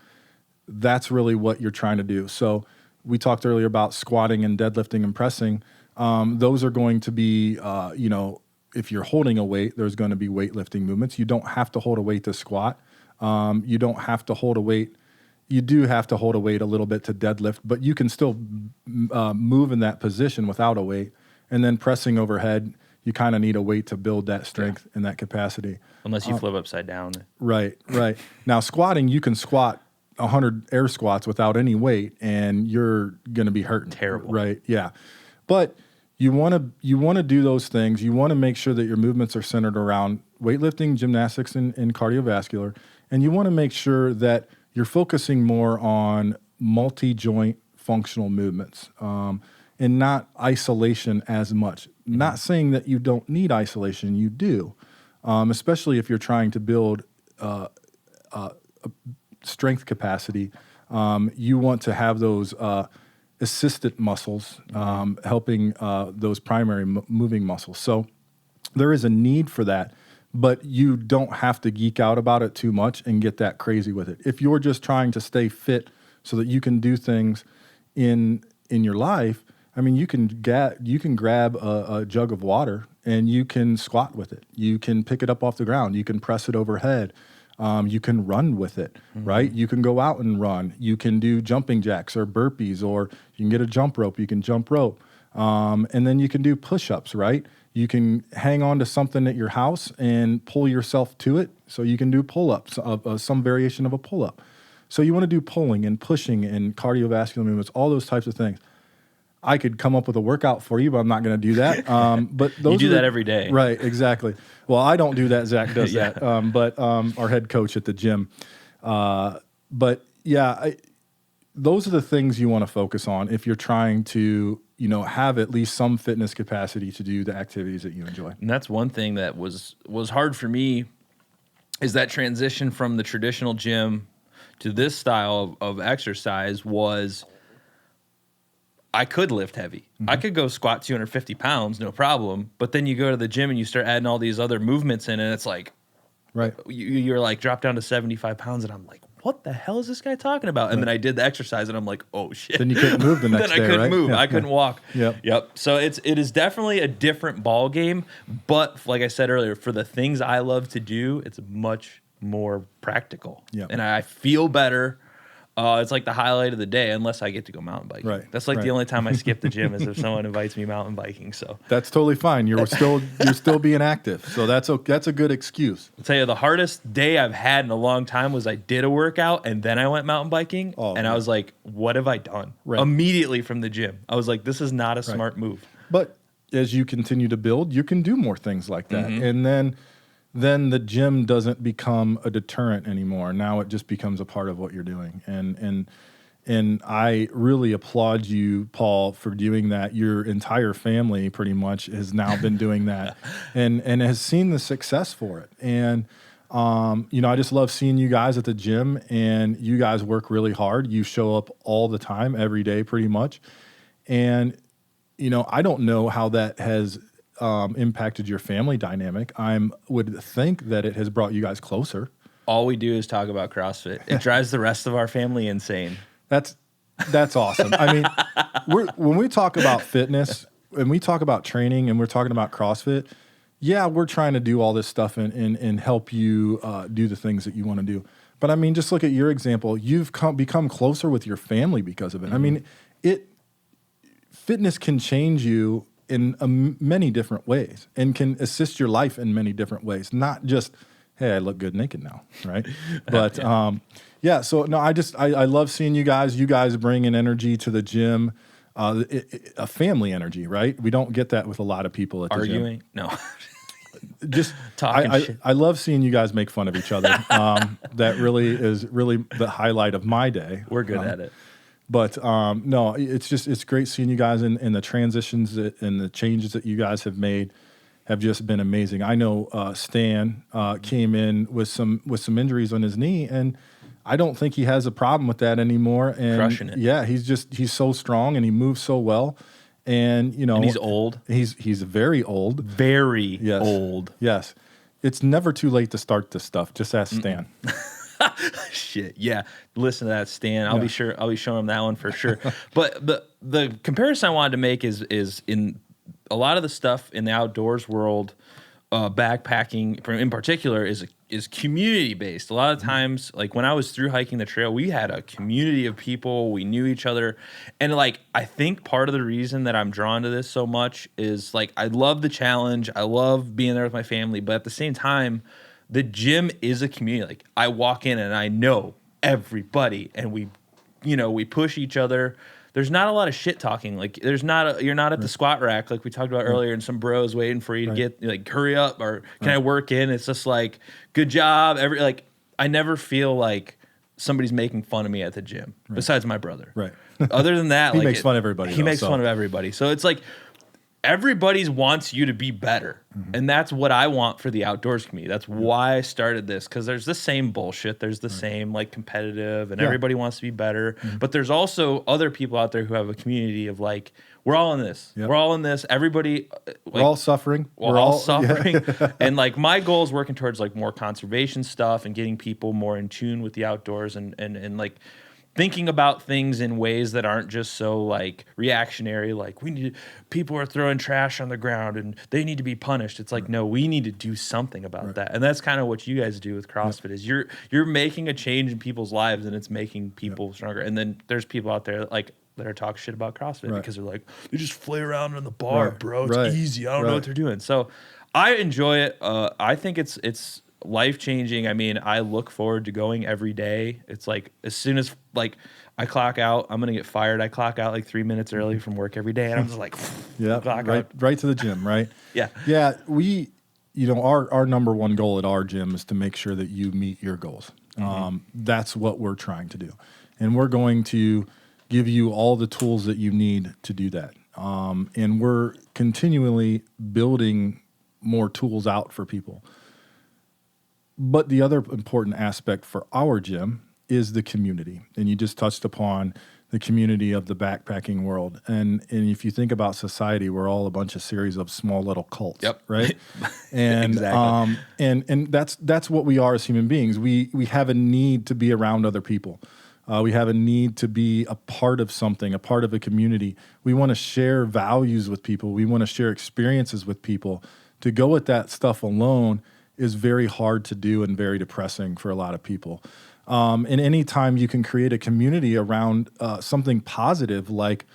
that's really what you're trying to do. So we talked earlier about squatting and deadlifting and pressing. Those are going to be, if you're holding a weight, there's going to be weightlifting movements. You don't have to hold a weight to squat. You don't have to hold a weight. You do have to hold a weight a little bit to deadlift, but you can still move in that position without a weight. And then pressing overhead, you kind of need a weight to build that strength and that capacity. Unless you flip upside down. Right. Now, squatting, you can squat 100 air squats without any weight, and you're going to be hurting. Terrible. Right. Yeah. But you want to do those things. You want to make sure that your movements are centered around weightlifting, gymnastics, and cardiovascular. And you want to make sure that you're focusing more on multi-joint functional movements, and not isolation as much. Not saying that you don't need isolation, you do, especially if you're trying to build a strength capacity. You want to have those assistant muscles helping those primary moving muscles. So there is a need for that, but you don't have to geek out about it too much and get that crazy with it. If you're just trying to stay fit so that you can do things in your life, I mean, you can grab a jug of water and you can squat with it. You can pick it up off the ground. You can press it overhead. You can run with it, right? You can go out and run. You can do jumping jacks or burpees, or you can get a jump rope. You can jump rope. And then you can do push-ups, right? You can hang on to something at your house and pull yourself to it. So you can do pull-ups, some variation of a pull-up. So you want to do pulling and pushing and cardiovascular movements, all those types of things. I could come up with a workout for you, but I'm not going to do that. But those you do that every day. Right, exactly. Well, I don't do that. Zach does that. But our head coach at the gym. But yeah, those are the things you want to focus on if you're trying to, have at least some fitness capacity to do the activities that you enjoy. And that's one thing that was hard for me, is that transition from the traditional gym to this style of exercise was, I could lift heavy. I could go squat 250 pounds, no problem. But then you go to the gym and you start adding all these other movements in, and it's like, right, you're like, drop down to 75 pounds, and I'm like, what the hell is this guy talking about? And then I did the exercise, and I'm like, oh shit. Then you couldn't move the next day, Then I couldn't right? move. Yeah, I couldn't walk. Yep. So it is definitely a different ball game. But like I said earlier, for the things I love to do, it's much more practical. Yep. And I feel better. It's like the highlight of the day, unless I get to go mountain biking. Right. That's like the only time I skip the gym is if someone invites me mountain biking. So that's totally fine. You're still being active, so that's a good excuse. I'll tell you, the hardest day I've had in a long time was I did a workout and then I went mountain biking, I was like, what have I done? Right. Immediately from the gym, I was like, this is not a smart move. But as you continue to build, you can do more things like that, and then the gym doesn't become a deterrent anymore. Now it just becomes a part of what you're doing. And I really applaud you, Paul, for doing that. Your entire family pretty much has now been doing that and has seen the success for it. And, I just love seeing you guys at the gym, and you guys work really hard. You show up all the time, every day pretty much. And, I don't know how that has impacted your family dynamic. I would think that it has brought you guys closer. All we do is talk about CrossFit. It drives the rest of our family insane. That's awesome. I mean, when we talk about fitness and we talk about training and we're talking about CrossFit, yeah, we're trying to do all this stuff and help you do the things that you want to do. But I mean, just look at your example. You've become closer with your family because of it. I mean, fitness can change you in many different ways and can assist your life in many different ways. Not just, hey, I look good naked now, right? But yeah. So no, I love seeing you guys. You guys bring an energy to the gym, a family energy, right? We don't get that with a lot of people at the gym. Arguing? No. Just talking shit. I love seeing you guys make fun of each other. That really is the highlight of my day. We're good at it. But no, it's great seeing you guys and the transitions and the changes that you guys have made have just been amazing. I know Stan came in with some injuries on his knee, and I don't think he has a problem with that anymore. And crushing it. Yeah, he's so strong and he moves so well. And and he's old. He's very old. Very old. Yes. It's never too late to start this stuff. Just ask Stan. Shit, yeah. Listen to that, Stan. I'll be showing him that one for sure. But the comparison I wanted to make is in a lot of the stuff in the outdoors world, backpacking in particular is community based. A lot of times, like when I was through hiking the trail, we had a community of people. We knew each other, and like I think part of the reason that I'm drawn to this so much is like I love the challenge. I love being there with my family, but at the same time, the gym is a community. Like I walk in and I know everybody, and we push each other. There's not a lot of shit talking. Like you're not at the squat rack like we talked about earlier, and some bros waiting for you to get like hurry up or can I work in? It's just like good job. I never feel like somebody's making fun of me at the gym besides my brother. Right. Other than that, he makes fun of everybody. He makes fun of everybody. So it's like everybody wants you to be better. And that's what I want for the outdoors community. That's why I started this, because there's the same bullshit. There's the same like competitive and everybody wants to be better. But there's also other people out there who have a community of like, we're all in this. Yep. We're all in this. Everybody. We're all suffering. We're all suffering. Yeah. And like my goal is working towards like more conservation stuff and getting people more in tune with the outdoors and like thinking about things in ways that aren't just so like reactionary, like people are throwing trash on the ground and they need to be punished. It's like, no, we need to do something about that. And that's kind of what you guys do with CrossFit is you're making a change in people's lives and it's making people stronger. And then there's people out there that are talking shit about CrossFit because they're like, they just flay around in the bar, bro. It's easy. I don't know what they're doing. So I enjoy it. I think it's life-changing. I mean, I look forward to going every day. It's like as soon as like I clock out, I'm gonna get fired. I clock out like 3 minutes early from work every day, and I'm just like, right to the gym, right? Yeah. We, our number one goal at our gym is to make sure that you meet your goals. That's what we're trying to do, and we're going to give you all the tools that you need to do that. And we're continually building more tools out for people. But the other important aspect for our gym is the community. And you just touched upon the community of the backpacking world. And if you think about society, we're all a bunch of series of small little cults, right? And exactly. And that's what we are as human beings. We have a need to be around other people. We have a need to be a part of something, a part of a community. We want to share values with people. We want to share experiences with people. To go at that stuff alone is very hard to do and very depressing for a lot of people. And anytime you can create a community around something positive like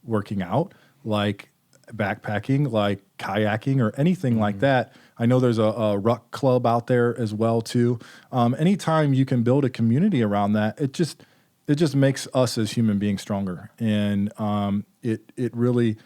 working out, like backpacking, like kayaking, or anything like that. I know there's a ruck club out there as well too. Anytime you can build a community around that, it just makes us as human beings stronger, and it really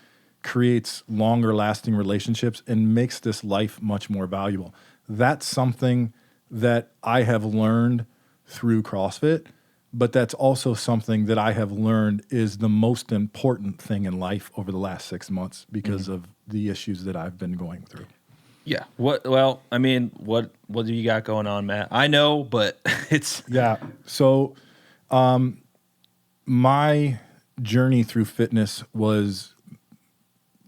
creates longer lasting relationships and makes this life much more valuable. That's something that I have learned through CrossFit, but that's also something that I have learned is the most important thing in life over the last 6 months because of the issues that I've been going through. Yeah. What do you got going on, Matt? I know, but it's... Yeah. So my journey through fitness was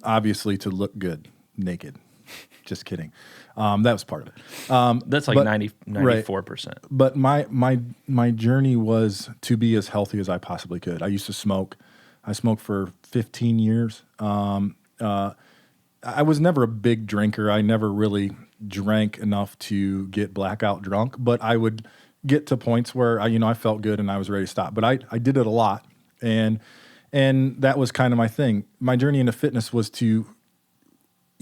obviously to look good naked. Just kidding. That was part of it. That's like 94%. Right. But my journey was to be as healthy as I possibly could. I used to smoke. I smoked for 15 years. I was never a big drinker. I never really drank enough to get blackout drunk, but I would get to points where I felt good and I was ready to stop. But I did it a lot, and that was kind of my thing. My journey into fitness was to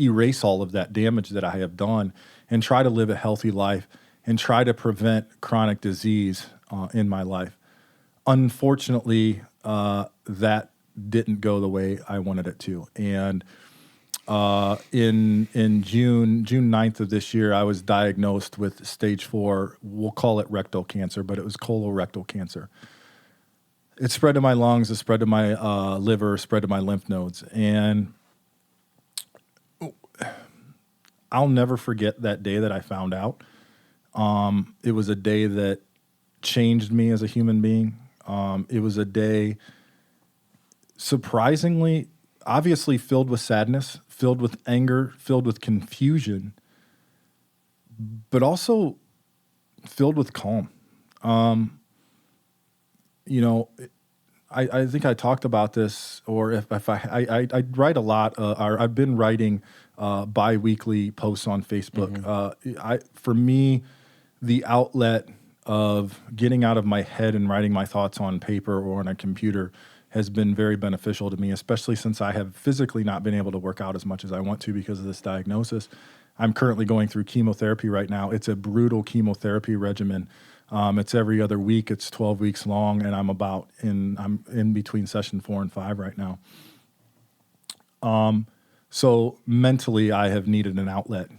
erase all of that damage that I have done and try to live a healthy life and try to prevent chronic disease in my life. Unfortunately, that didn't go the way I wanted it to. And in June 9th of this year, I was diagnosed with stage 4, we'll call it rectal cancer, but it was colorectal cancer. It spread to my lungs, it spread to my liver, spread to my lymph nodes. And I'll never forget that day that I found out. It was a day that changed me as a human being. It was a day, surprisingly, obviously filled with sadness, filled with anger, filled with confusion, but also filled with calm. I think I talked about this, or if I write a lot, or I've been writing bi-weekly posts on Facebook. For me, the outlet of getting out of my head and writing my thoughts on paper or on a computer has been very beneficial to me, especially since I have physically not been able to work out as much as I want to because of this diagnosis. I'm currently going through chemotherapy right now. It's a brutal chemotherapy regimen. It's every other week. It's 12 weeks long, and I'm in between session 4 and 5 right now. So mentally, I have needed an outlet.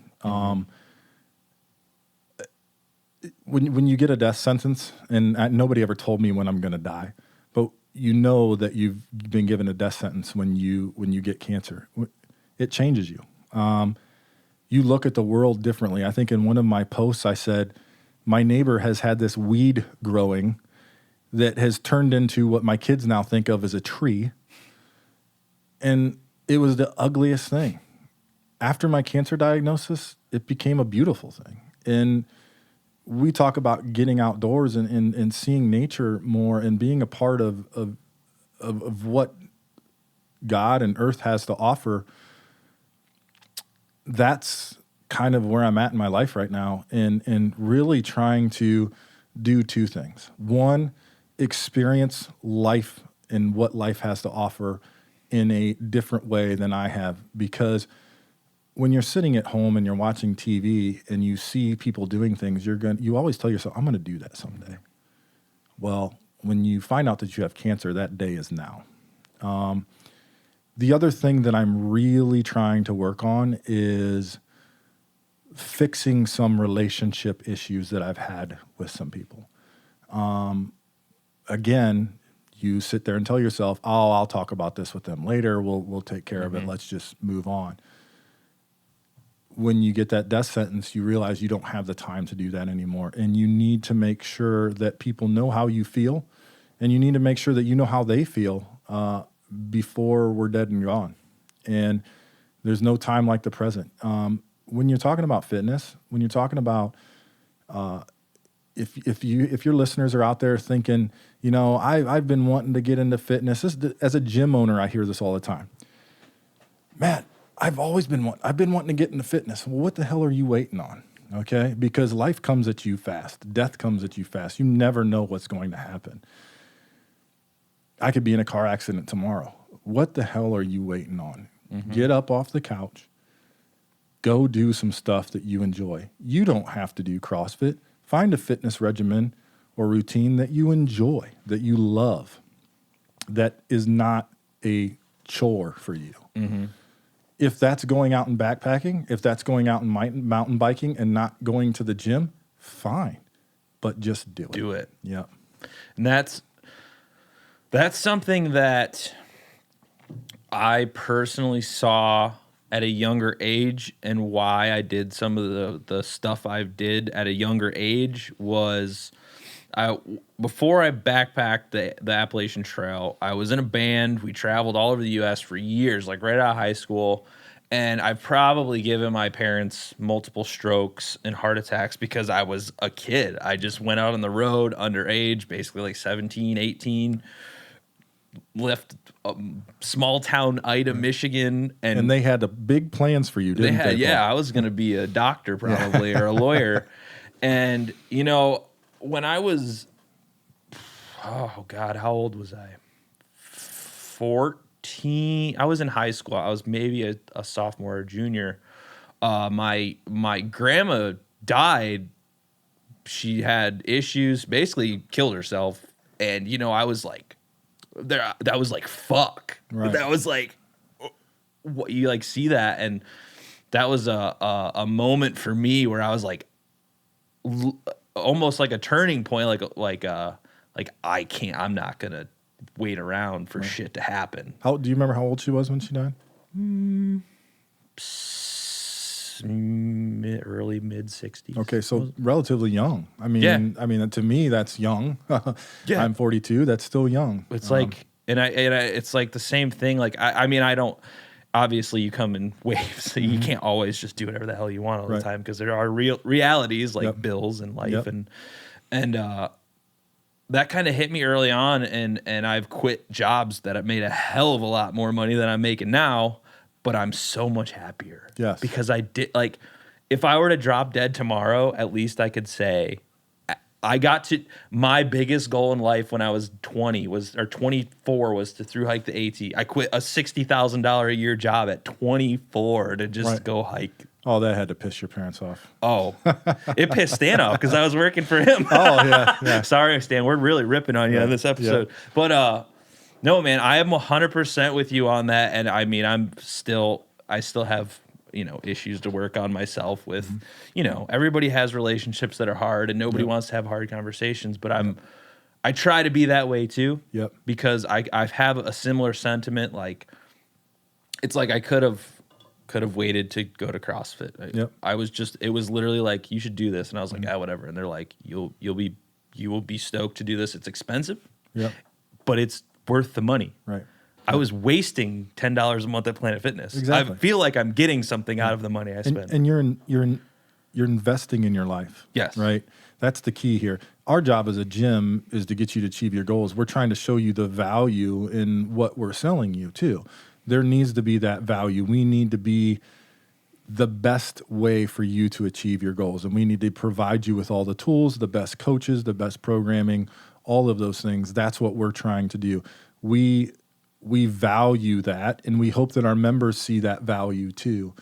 When you get a death sentence, and nobody ever told me when I'm going to die, but you know that you've been given a death sentence when you get cancer. It changes you. You look at the world differently. I think in one of my posts I said, my neighbor has had this weed growing that has turned into what my kids now think of as a tree. And it was the ugliest thing. After my cancer diagnosis, it became a beautiful thing. And we talk about getting outdoors and seeing nature more and being a part of what God and earth has to offer. That's kind of where I'm at in my life right now, and really trying to do two things. One, experience life and what life has to offer in a different way than I have, because when you're sitting at home and you're watching TV and you see people doing things, you always tell yourself, I'm going to do that someday. Well, when you find out that you have cancer, that day is now. The other thing that I'm really trying to work on is fixing some relationship issues that I've had with some people. Again, you sit there and tell yourself, oh, I'll talk about this with them later. We'll take care of it. Let's just move on. When you get that death sentence, you realize you don't have the time to do that anymore. And you need to make sure that people know how you feel, and you need to make sure that you know how they feel before we're dead and gone. And there's no time like the present. When you're talking about fitness, when you're talking about if your listeners are out there thinking, I've been wanting to get into fitness. As a gym owner, I hear this all the time. Matt, I've been wanting to get into fitness. Well, what the hell are you waiting on? okay? Because life comes at you fast. Death comes at you fast. You never know what's going to happen. I could be in a car accident tomorrow. What the hell are you waiting on? Get up off the couch. Go do some stuff that you enjoy. You don't have to do CrossFit. Find a fitness regimen or routine that you enjoy, that you love, that is not a chore for you. If that's going out and backpacking, if that's going out and mountain biking and not going to the gym, fine. But just do it. Do it. Yeah. And that's something that I personally saw at a younger age, and why I did some of the stuff I did at a younger age was before I backpacked the Appalachian Trail, I was in a band. We traveled all over the U.S. for years, like right out of high school. And I've probably given my parents multiple strokes and heart attacks because I was a kid. I just went out on the road underage, basically like 17, 18, left small town Ida, Michigan. And they had big plans for you, didn't they? Yeah, I was going to be a doctor probably or a lawyer. And, you know, when I was, oh God, how old was I? 14. I was in high school. I was maybe a sophomore or junior. My grandma died. She had issues, basically killed herself. And, you know, I was like, that was like, fuck. Right. That was like, what you like see that. And that was a moment for me where I was like, almost like a turning point, like I can't, I'm not going to wait around for shit to happen. Do you remember how old she was when she died? Early mid 60s. Okay, so relatively young. I mean, yeah. To me, that's young. Yeah. I'm 42. That's still young. It's like, and I, it's like the same thing. Like, I mean, I don't, obviously you come in waves, so you can't always just do whatever the hell you want all the time, because there are realities like bills and life and that kind of hit me early on, and I've quit jobs that have made a hell of a lot more money than I'm making now, but I'm so much happier. Yes. Because I did, like, if I were to drop dead tomorrow, at least I could say I got to, my biggest goal in life when I was 24 was to through hike the AT. I quit a $60,000 a year job at 24 to just go hike. Oh, that had to piss your parents off. Oh, it pissed Stan off because I was working for him. Oh, yeah. Sorry, Stan. We're really ripping on you on this episode. Yeah. But no, man, I am 100% with you on that. And I mean, I still have, you know, issues to work on myself with, you know, everybody has relationships that are hard and nobody wants to have hard conversations, but I try to be that way too. Yep. Because I have a similar sentiment. Like, it's like I could have waited to go to CrossFit. It was literally like, you should do this. And I was like, whatever. And they're like, you will be stoked to do this. It's expensive, but it's worth the money. Right. I was wasting $10 a month at Planet Fitness. Exactly. I feel like I'm getting something out of the money I spend. And you're investing in your life. Yes. Right. That's the key here. Our job as a gym is to get you to achieve your goals. We're trying to show you the value in what we're selling you too. There needs to be that value. We need to be the best way for you to achieve your goals. And we need to provide you with all the tools, the best coaches, the best programming, all of those things. That's what we're trying to do. We value that, and we hope that our members see that value too.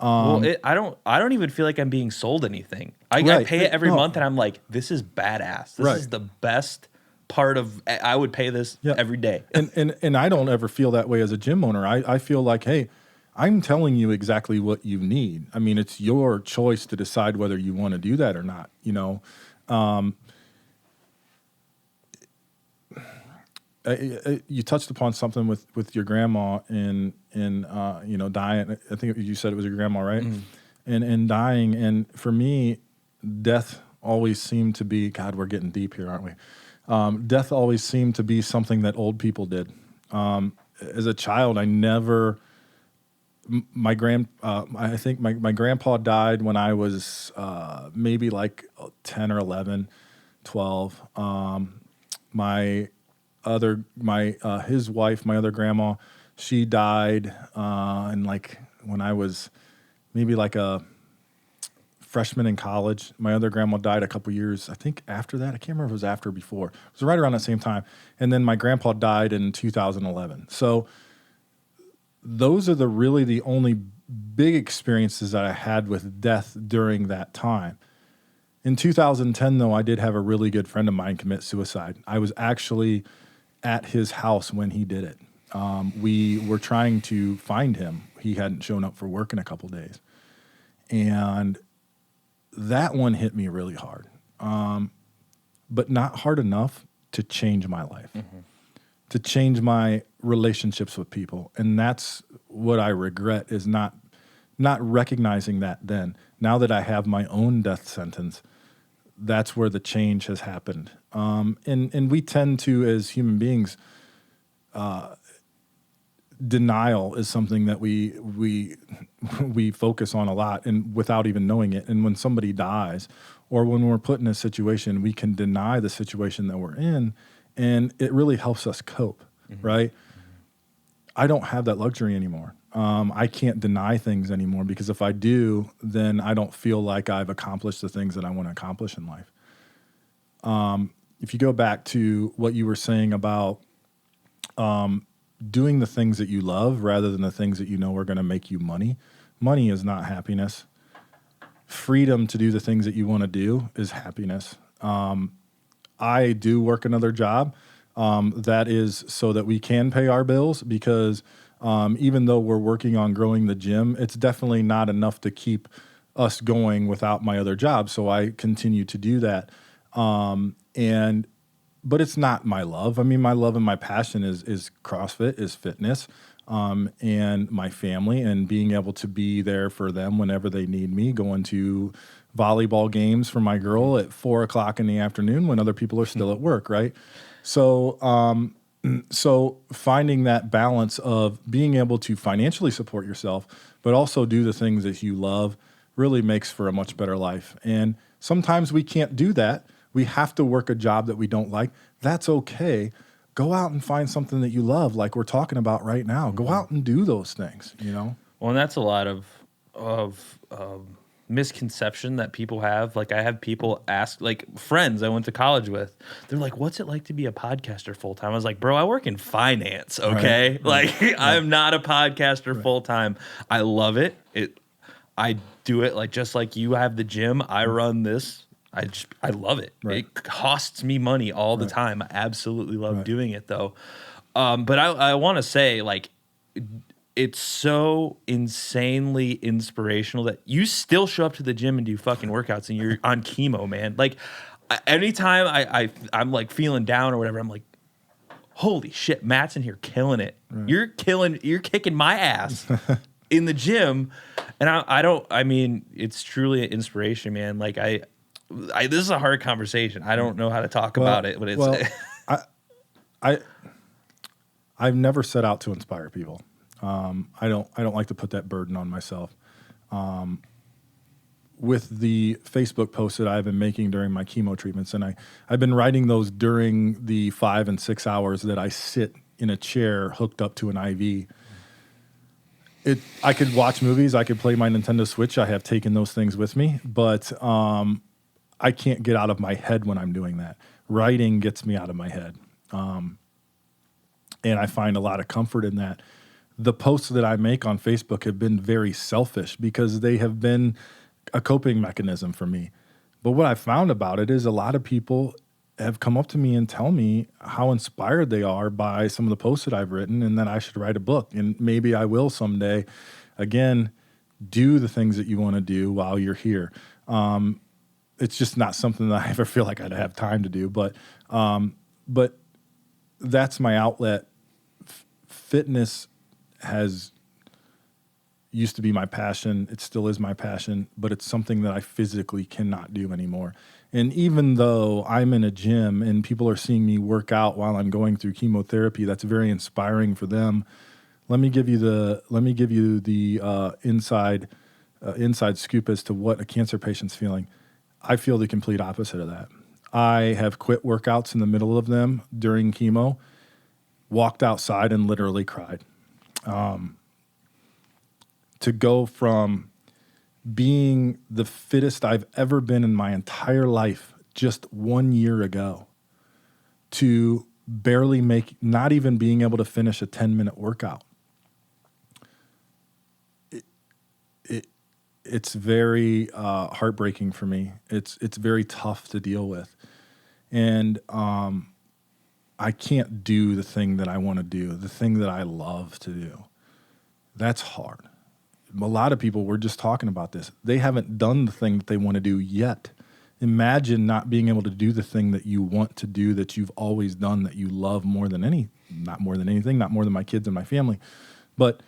I don't even feel like I'm being sold anything. I pay it every month, and I'm like, this is badass. This is the best part of. I would pay this every day. and I don't ever feel that way as a gym owner. I feel like, hey, I'm telling you exactly what you need. I mean, it's your choice to decide whether you want to do that or not. You know. You touched upon something with your grandma and you know, dying. I think you said it was your grandma, right? And dying. And for me, death always seemed to be, God, we're getting deep here, aren't we? Death always seemed to be something that old people did. As a child, I never. I think my grandpa died when I was maybe like 10 or 11, 12. His wife, my other grandma, she died and like when I was maybe like a freshman in college. My other grandma died a couple years, I think, after that. I can't remember if it was after or before. It was right around the same time. And then my grandpa died in 2011. So those are really the only big experiences that I had with death during that time. In 2010, though, I did have a really good friend of mine commit suicide. I was actually at his house when he did it. We were trying to find him. He hadn't shown up for work in a couple days. And that one hit me really hard, but not hard enough to change my life, to change my relationships with people. And that's what I regret, is not recognizing that then. Now that I have my own death sentence, that's where the change has happened. And we tend to, as human beings, denial is something that we focus on a lot, and without even knowing it. And when somebody dies, or when we're put in a situation, we can deny the situation that we're in, and it really helps us cope, right? I don't have that luxury anymore. I can't deny things anymore, because if I do, then I don't feel like I've accomplished the things that I want to accomplish in life. If you go back to what you were saying about doing the things that you love rather than the things that you know are going to make you money. Money is not happiness. Freedom to do the things that you want to do is happiness. I do work another job. That is so that we can pay our bills, because even though we're working on growing the gym, it's definitely not enough to keep us going without my other job. So I continue to do that. But it's not my love. I mean, my love and my passion is CrossFit, is fitness, and my family, and being able to be there for them whenever they need me, going to volleyball games for my girl at 4:00 in the afternoon when other people are still at work, right? So, so finding that balance of being able to financially support yourself, but also do the things that you love, really makes for a much better life. And sometimes we can't do that. We have to work a job that we don't like. That's okay. Go out and find something that you love, like we're talking about right now. Go out and do those things, you know? Well, and that's a lot of misconception that people have. Like, I have people ask, like friends I went to college with, they're like, what's it like to be a podcaster full time? I was like, bro, I work in finance, okay? Right. Like, I'm not a podcaster full time. I love it. I do it like, just like you have the gym, I run this. I love it. Right. It costs me money all the time. I absolutely love doing it, though. But I want to say, like, it's so insanely inspirational that you still show up to the gym and do fucking workouts, and you're on chemo, man. Like, anytime I'm like feeling down or whatever, I'm like, holy shit, Matt's in here killing it. Right. You're kicking my ass in the gym. And I mean, it's truly an inspiration, man. Like, this is a hard conversation. I don't know how to talk about it, but it's. I've never set out to inspire people. I don't like to put that burden on myself. With the Facebook posts that I've been making during my chemo treatments, and I've been writing those during the 5 and 6 hours that I sit in a chair hooked up to an IV. I could watch movies. I could play my Nintendo Switch. I have taken those things with me, but I can't get out of my head when I'm doing that. Writing gets me out of my head. And I find a lot of comfort in that. The posts that I make on Facebook have been very selfish, because they have been a coping mechanism for me. But what I found about it is a lot of people have come up to me and tell me how inspired they are by some of the posts that I've written, and that I should write a book. And maybe I will someday. Again, do the things that you want to do while you're here. It's just not something that I ever feel like I'd have time to do. But that's my outlet. Fitness used to be my passion. It still is my passion, but it's something that I physically cannot do anymore. And even though I'm in a gym and people are seeing me work out while I'm going through chemotherapy, that's very inspiring for them. Let me give you the inside scoop as to what a cancer patient's feeling. I feel the complete opposite of that. I have quit workouts in the middle of them during chemo, walked outside and literally cried. To go from being the fittest I've ever been in my entire life just 1 year ago to barely not even being able to finish a 10-minute workout. It's very heartbreaking for me. It's very tough to deal with. And I can't do the thing that I want to do, the thing that I love to do. That's hard. A lot of people, we're just talking about this, they haven't done the thing that they want to do yet. Imagine not being able to do the thing that you want to do, that you've always done, that you love not more than anything, not more than my kids and my family. But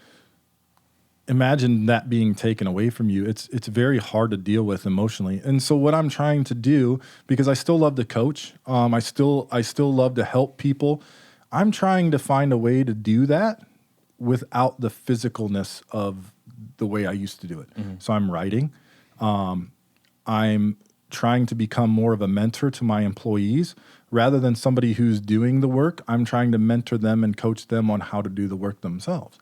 imagine that being taken away from you. It's very hard to deal with emotionally. And so what I'm trying to do, because I still love to coach, I still love to help people. I'm trying to find a way to do that without the physicalness of the way I used to do it. Mm-hmm. So I'm writing. I'm trying to become more of a mentor to my employees rather than somebody who's doing the work. I'm trying to mentor them and coach them on how to do the work themselves.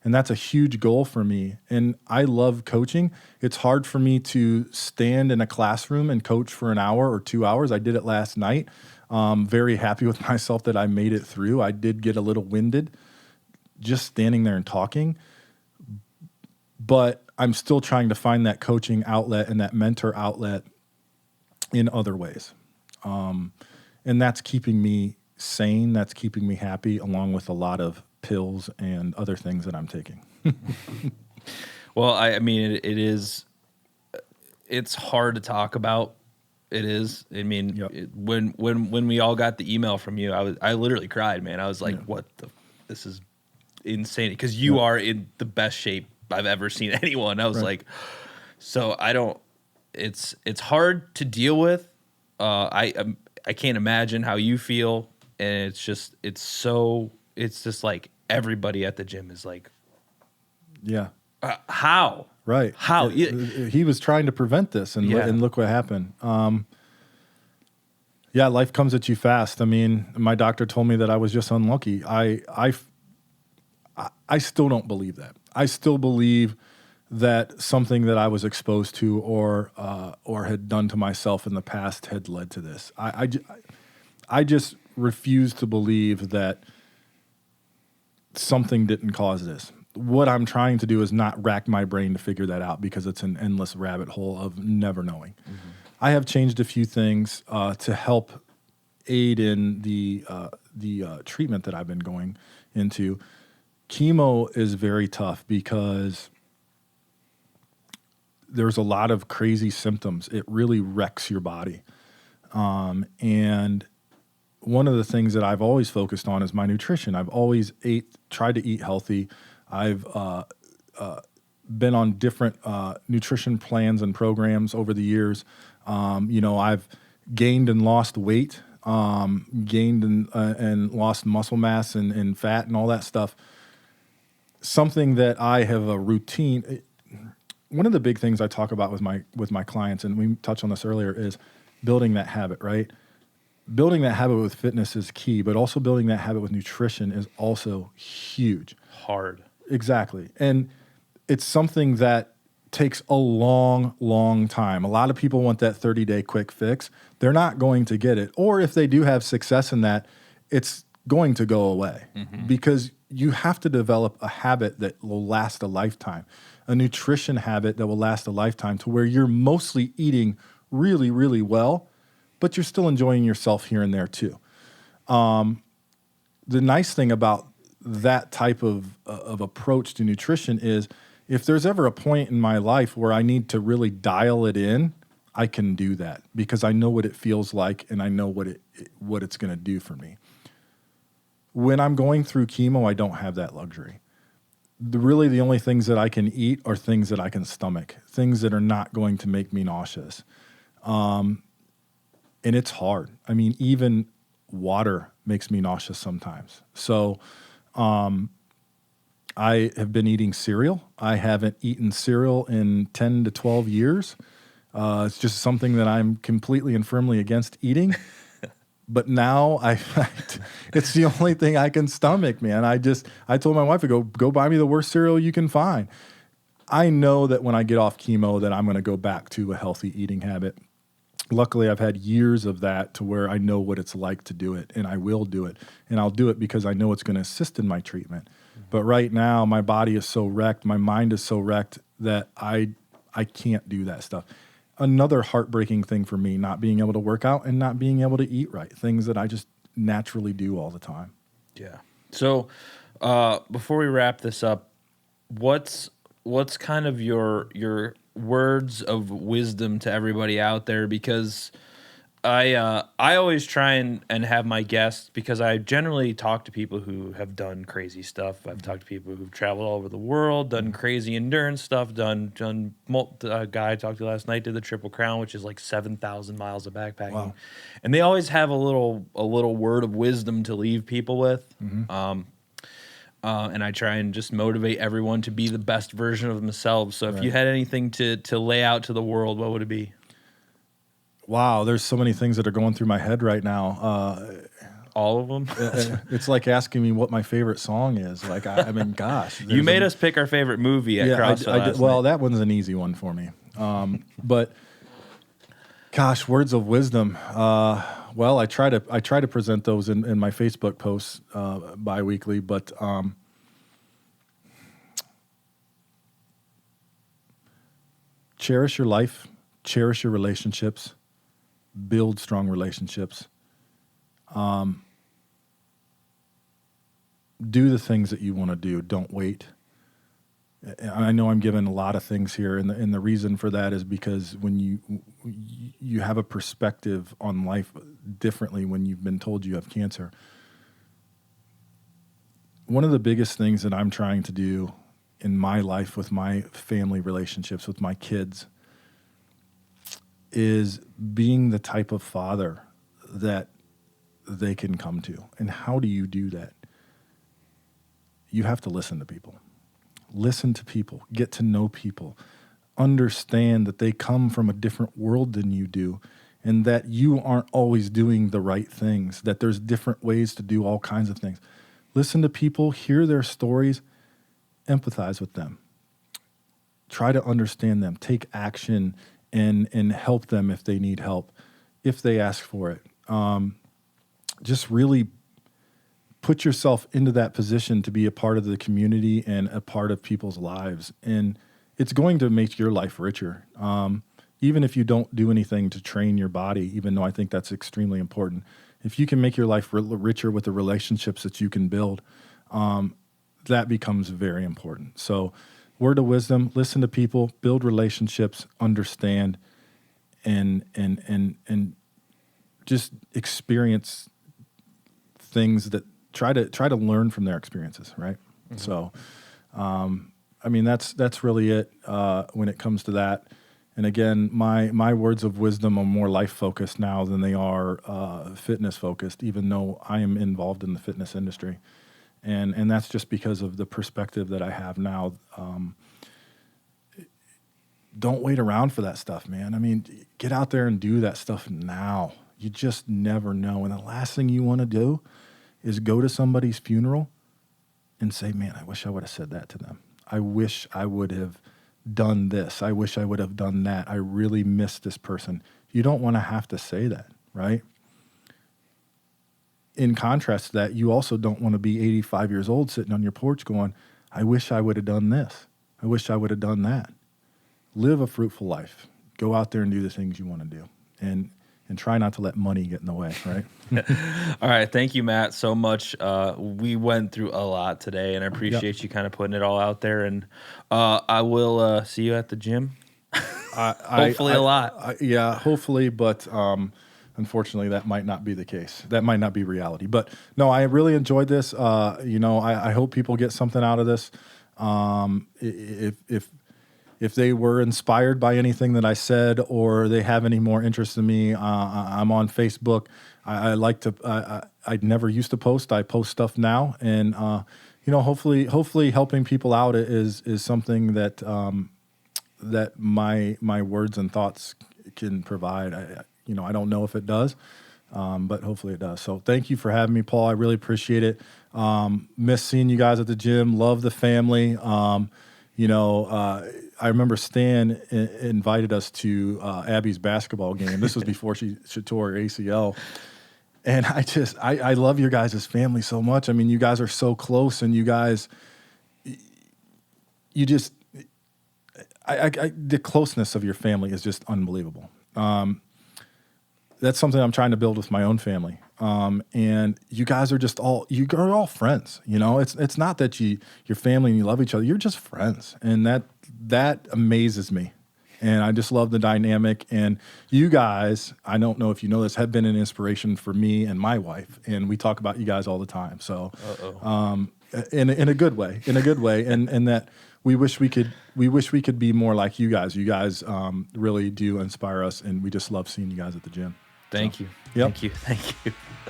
And that's a huge goal for me. And I love coaching. It's hard for me to stand in a classroom and coach for an hour or 2 hours. I did it last night. Very happy with myself that I made it through. I did get a little winded just standing there and talking. But I'm still trying to find that coaching outlet and that mentor outlet in other ways. And that's keeping me sane. That's keeping me happy, along with a lot of pills and other things that I'm taking. Well, I mean, it's hard to talk about. It is. I mean, Yep. When we all got the email from you, I literally cried, man. I was like, this is insane. Because you are in the best shape I've ever seen anyone. I was like, so it's hard to deal with. I can't imagine how you feel. And it's just like everybody at the gym is like, how? Right. How? He was trying to prevent this, and look what happened. Life comes at you fast. I mean, my doctor told me that I was just unlucky. I still don't believe that. I still believe that something that I was exposed to or had done to myself in the past had led to this. I just refuse to believe that something didn't cause this. What I'm trying to do is not rack my brain to figure that out, because it's an endless rabbit hole of never knowing. Mm-hmm. I have changed a few things to help aid in the treatment that I've been going into. Chemo is very tough because there's a lot of crazy symptoms. It really wrecks your body. And one of the things that I've always focused on is my nutrition. I've always tried to eat healthy. I've been on different nutrition plans and programs over the years. I've gained and lost weight, gained and lost muscle mass and fat and all that stuff. Something that I have a routine. One of the big things I talk about with my clients, and we touched on this earlier, is building that habit, right? Building that habit with fitness is key, but also building that habit with nutrition is also huge. Hard. Exactly. And it's something that takes a long, long time. A lot of people want that 30-day quick fix. They're not going to get it. Or if they do have success in that, it's going to go away, because you have to develop a habit that will last a lifetime, a nutrition habit that will last a lifetime, to where you're mostly eating really, really well, but you're still enjoying yourself here and there too. The nice thing about that type of approach to nutrition is, if there's ever a point in my life where I need to really dial it in, I can do that, because I know what it feels like and I know what it's going to do for me. When I'm going through chemo, I don't have that luxury. Really, the only things that I can eat are things that I can stomach, things that are not going to make me nauseous. And it's hard. I mean, even water makes me nauseous sometimes. So I have been eating cereal. I haven't eaten cereal in 10 to 12 years. It's just something that I'm completely and firmly against eating. But now it's the only thing I can stomach, man. I told my wife to go buy me the worst cereal you can find. I know that when I get off chemo that I'm going to go back to a healthy eating habit. Luckily, I've had years of that to where I know what it's like to do it, and I will do it. And I'll do it because I know it's going to assist in my treatment. But right now, my body is so wrecked, my mind is so wrecked that I can't do that stuff. Another heartbreaking thing for me, not being able to work out and not being able to eat right, things that I just naturally do all the time. Yeah. So before we wrap this up, what's kind of your words of wisdom to everybody out there? Because I always try and have my guests, because I generally talk to people who have done crazy stuff. I've talked to people who've traveled all over the world, done crazy endurance stuff, a guy I talked to last night did the Triple Crown, which is like 7,000 miles of backpacking. Wow. And they always have a little word of wisdom to leave people with. Mm-hmm. And I try and just motivate everyone to be the best version of themselves. So if you had anything to lay out to the world, what would it be? Wow, there's so many things that are going through my head right now. All of them? It's like asking me what my favorite song is. Like, I mean, gosh. You made us pick our favorite movie at CrossFit I did. Well, that one's an easy one for me. But, gosh, words of wisdom. Well, I try to present those in my Facebook posts bi-weekly, but cherish your life, cherish your relationships, build strong relationships. Do the things that you want to do. Don't wait. I know I'm giving a lot of things here, and the reason for that is because when you have a perspective on life differently when you've been told you have cancer. One of the biggest things that I'm trying to do in my life with my family relationships, with my kids, is being the type of father that they can come to. And how do you do that? You have to listen to people. Listen to people, get to know people, understand that they come from a different world than you do, and that you aren't always doing the right things, that there's different ways to do all kinds of things. Listen to people, hear their stories, empathize with them. Try to understand them, take action, and help them if they need help, if they ask for it. Just really put yourself into that position to be a part of the community and a part of people's lives. And it's going to make your life richer. Even if you don't do anything to train your body, even though I think that's extremely important, if you can make your life richer with the relationships that you can build, that becomes very important. So word of wisdom, listen to people, build relationships, understand, and just experience things that try to learn from their experiences, right? Mm-hmm. So, I mean, that's really it when it comes to that. And again, my words of wisdom are more life focused now than they are fitness focused, even though I am involved in the fitness industry. And that's just because of the perspective that I have now. Don't wait around for that stuff, man. I mean, get out there and do that stuff now. You just never know. And the last thing you want to do is go to somebody's funeral and say, man, I wish I would have said that to them. I wish I would have done this. I wish I would have done that. I really miss this person. You don't want to have to say that, right? In contrast to that, you also don't want to be 85 years old sitting on your porch going, I wish I would have done this. I wish I would have done that. Live a fruitful life. Go out there and do the things you want to do. And try not to let money get in the way, right? All right. Thank you, Matt, so much. We went through a lot today, and I appreciate you kind of putting it all out there. And I will see you at the gym. Hopefully a lot. Yeah, hopefully, but unfortunately, that might not be the case. That might not be reality. But no, I really enjoyed this. I hope people get something out of this. If they were inspired by anything that I said, or they have any more interest in me, I'm on Facebook. I like to. I never used to post. I post stuff now, and hopefully helping people out is something that that my words and thoughts can provide. I don't know if it does, but hopefully it does. So thank you for having me, Paul. I really appreciate it. Miss seeing you guys at the gym. Love the family. I remember Stan invited us to Abby's basketball game. This was before she tore her ACL. And I love your guys' family so much. I mean, you guys are so close, and you guys, the closeness of your family is just unbelievable. That's something I'm trying to build with my own family. And you guys are you are all friends. You know, it's not that you're family and you love each other. You're just friends. And that amazes me. And I just love the dynamic. And you guys, I don't know if you know this, have been an inspiration for me and my wife. And we talk about you guys all the time. So, in a good way, and that we wish we could be more like you guys. You guys really do inspire us, and we just love seeing you guys at the gym. Thank you. Thank you.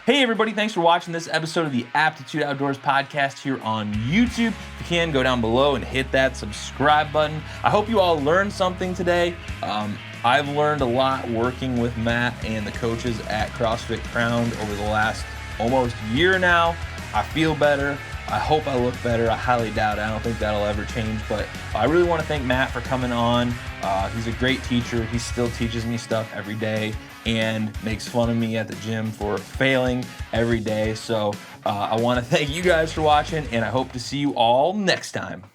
Hey, everybody. Thanks for watching this episode of the Aptitude Outdoors Podcast here on YouTube. If you can, go down below and hit that subscribe button. I hope you all learned something today. I've learned a lot working with Matt and the coaches at Crossfit Crowned over the last almost year now. I feel better. I hope I look better. I highly doubt it. I don't think that'll ever change. But I really want to thank Matt for coming on. He's a great teacher. He still teaches me stuff every day and makes fun of me at the gym for failing every day. So I want to thank you guys for watching, and I hope to see you all next time.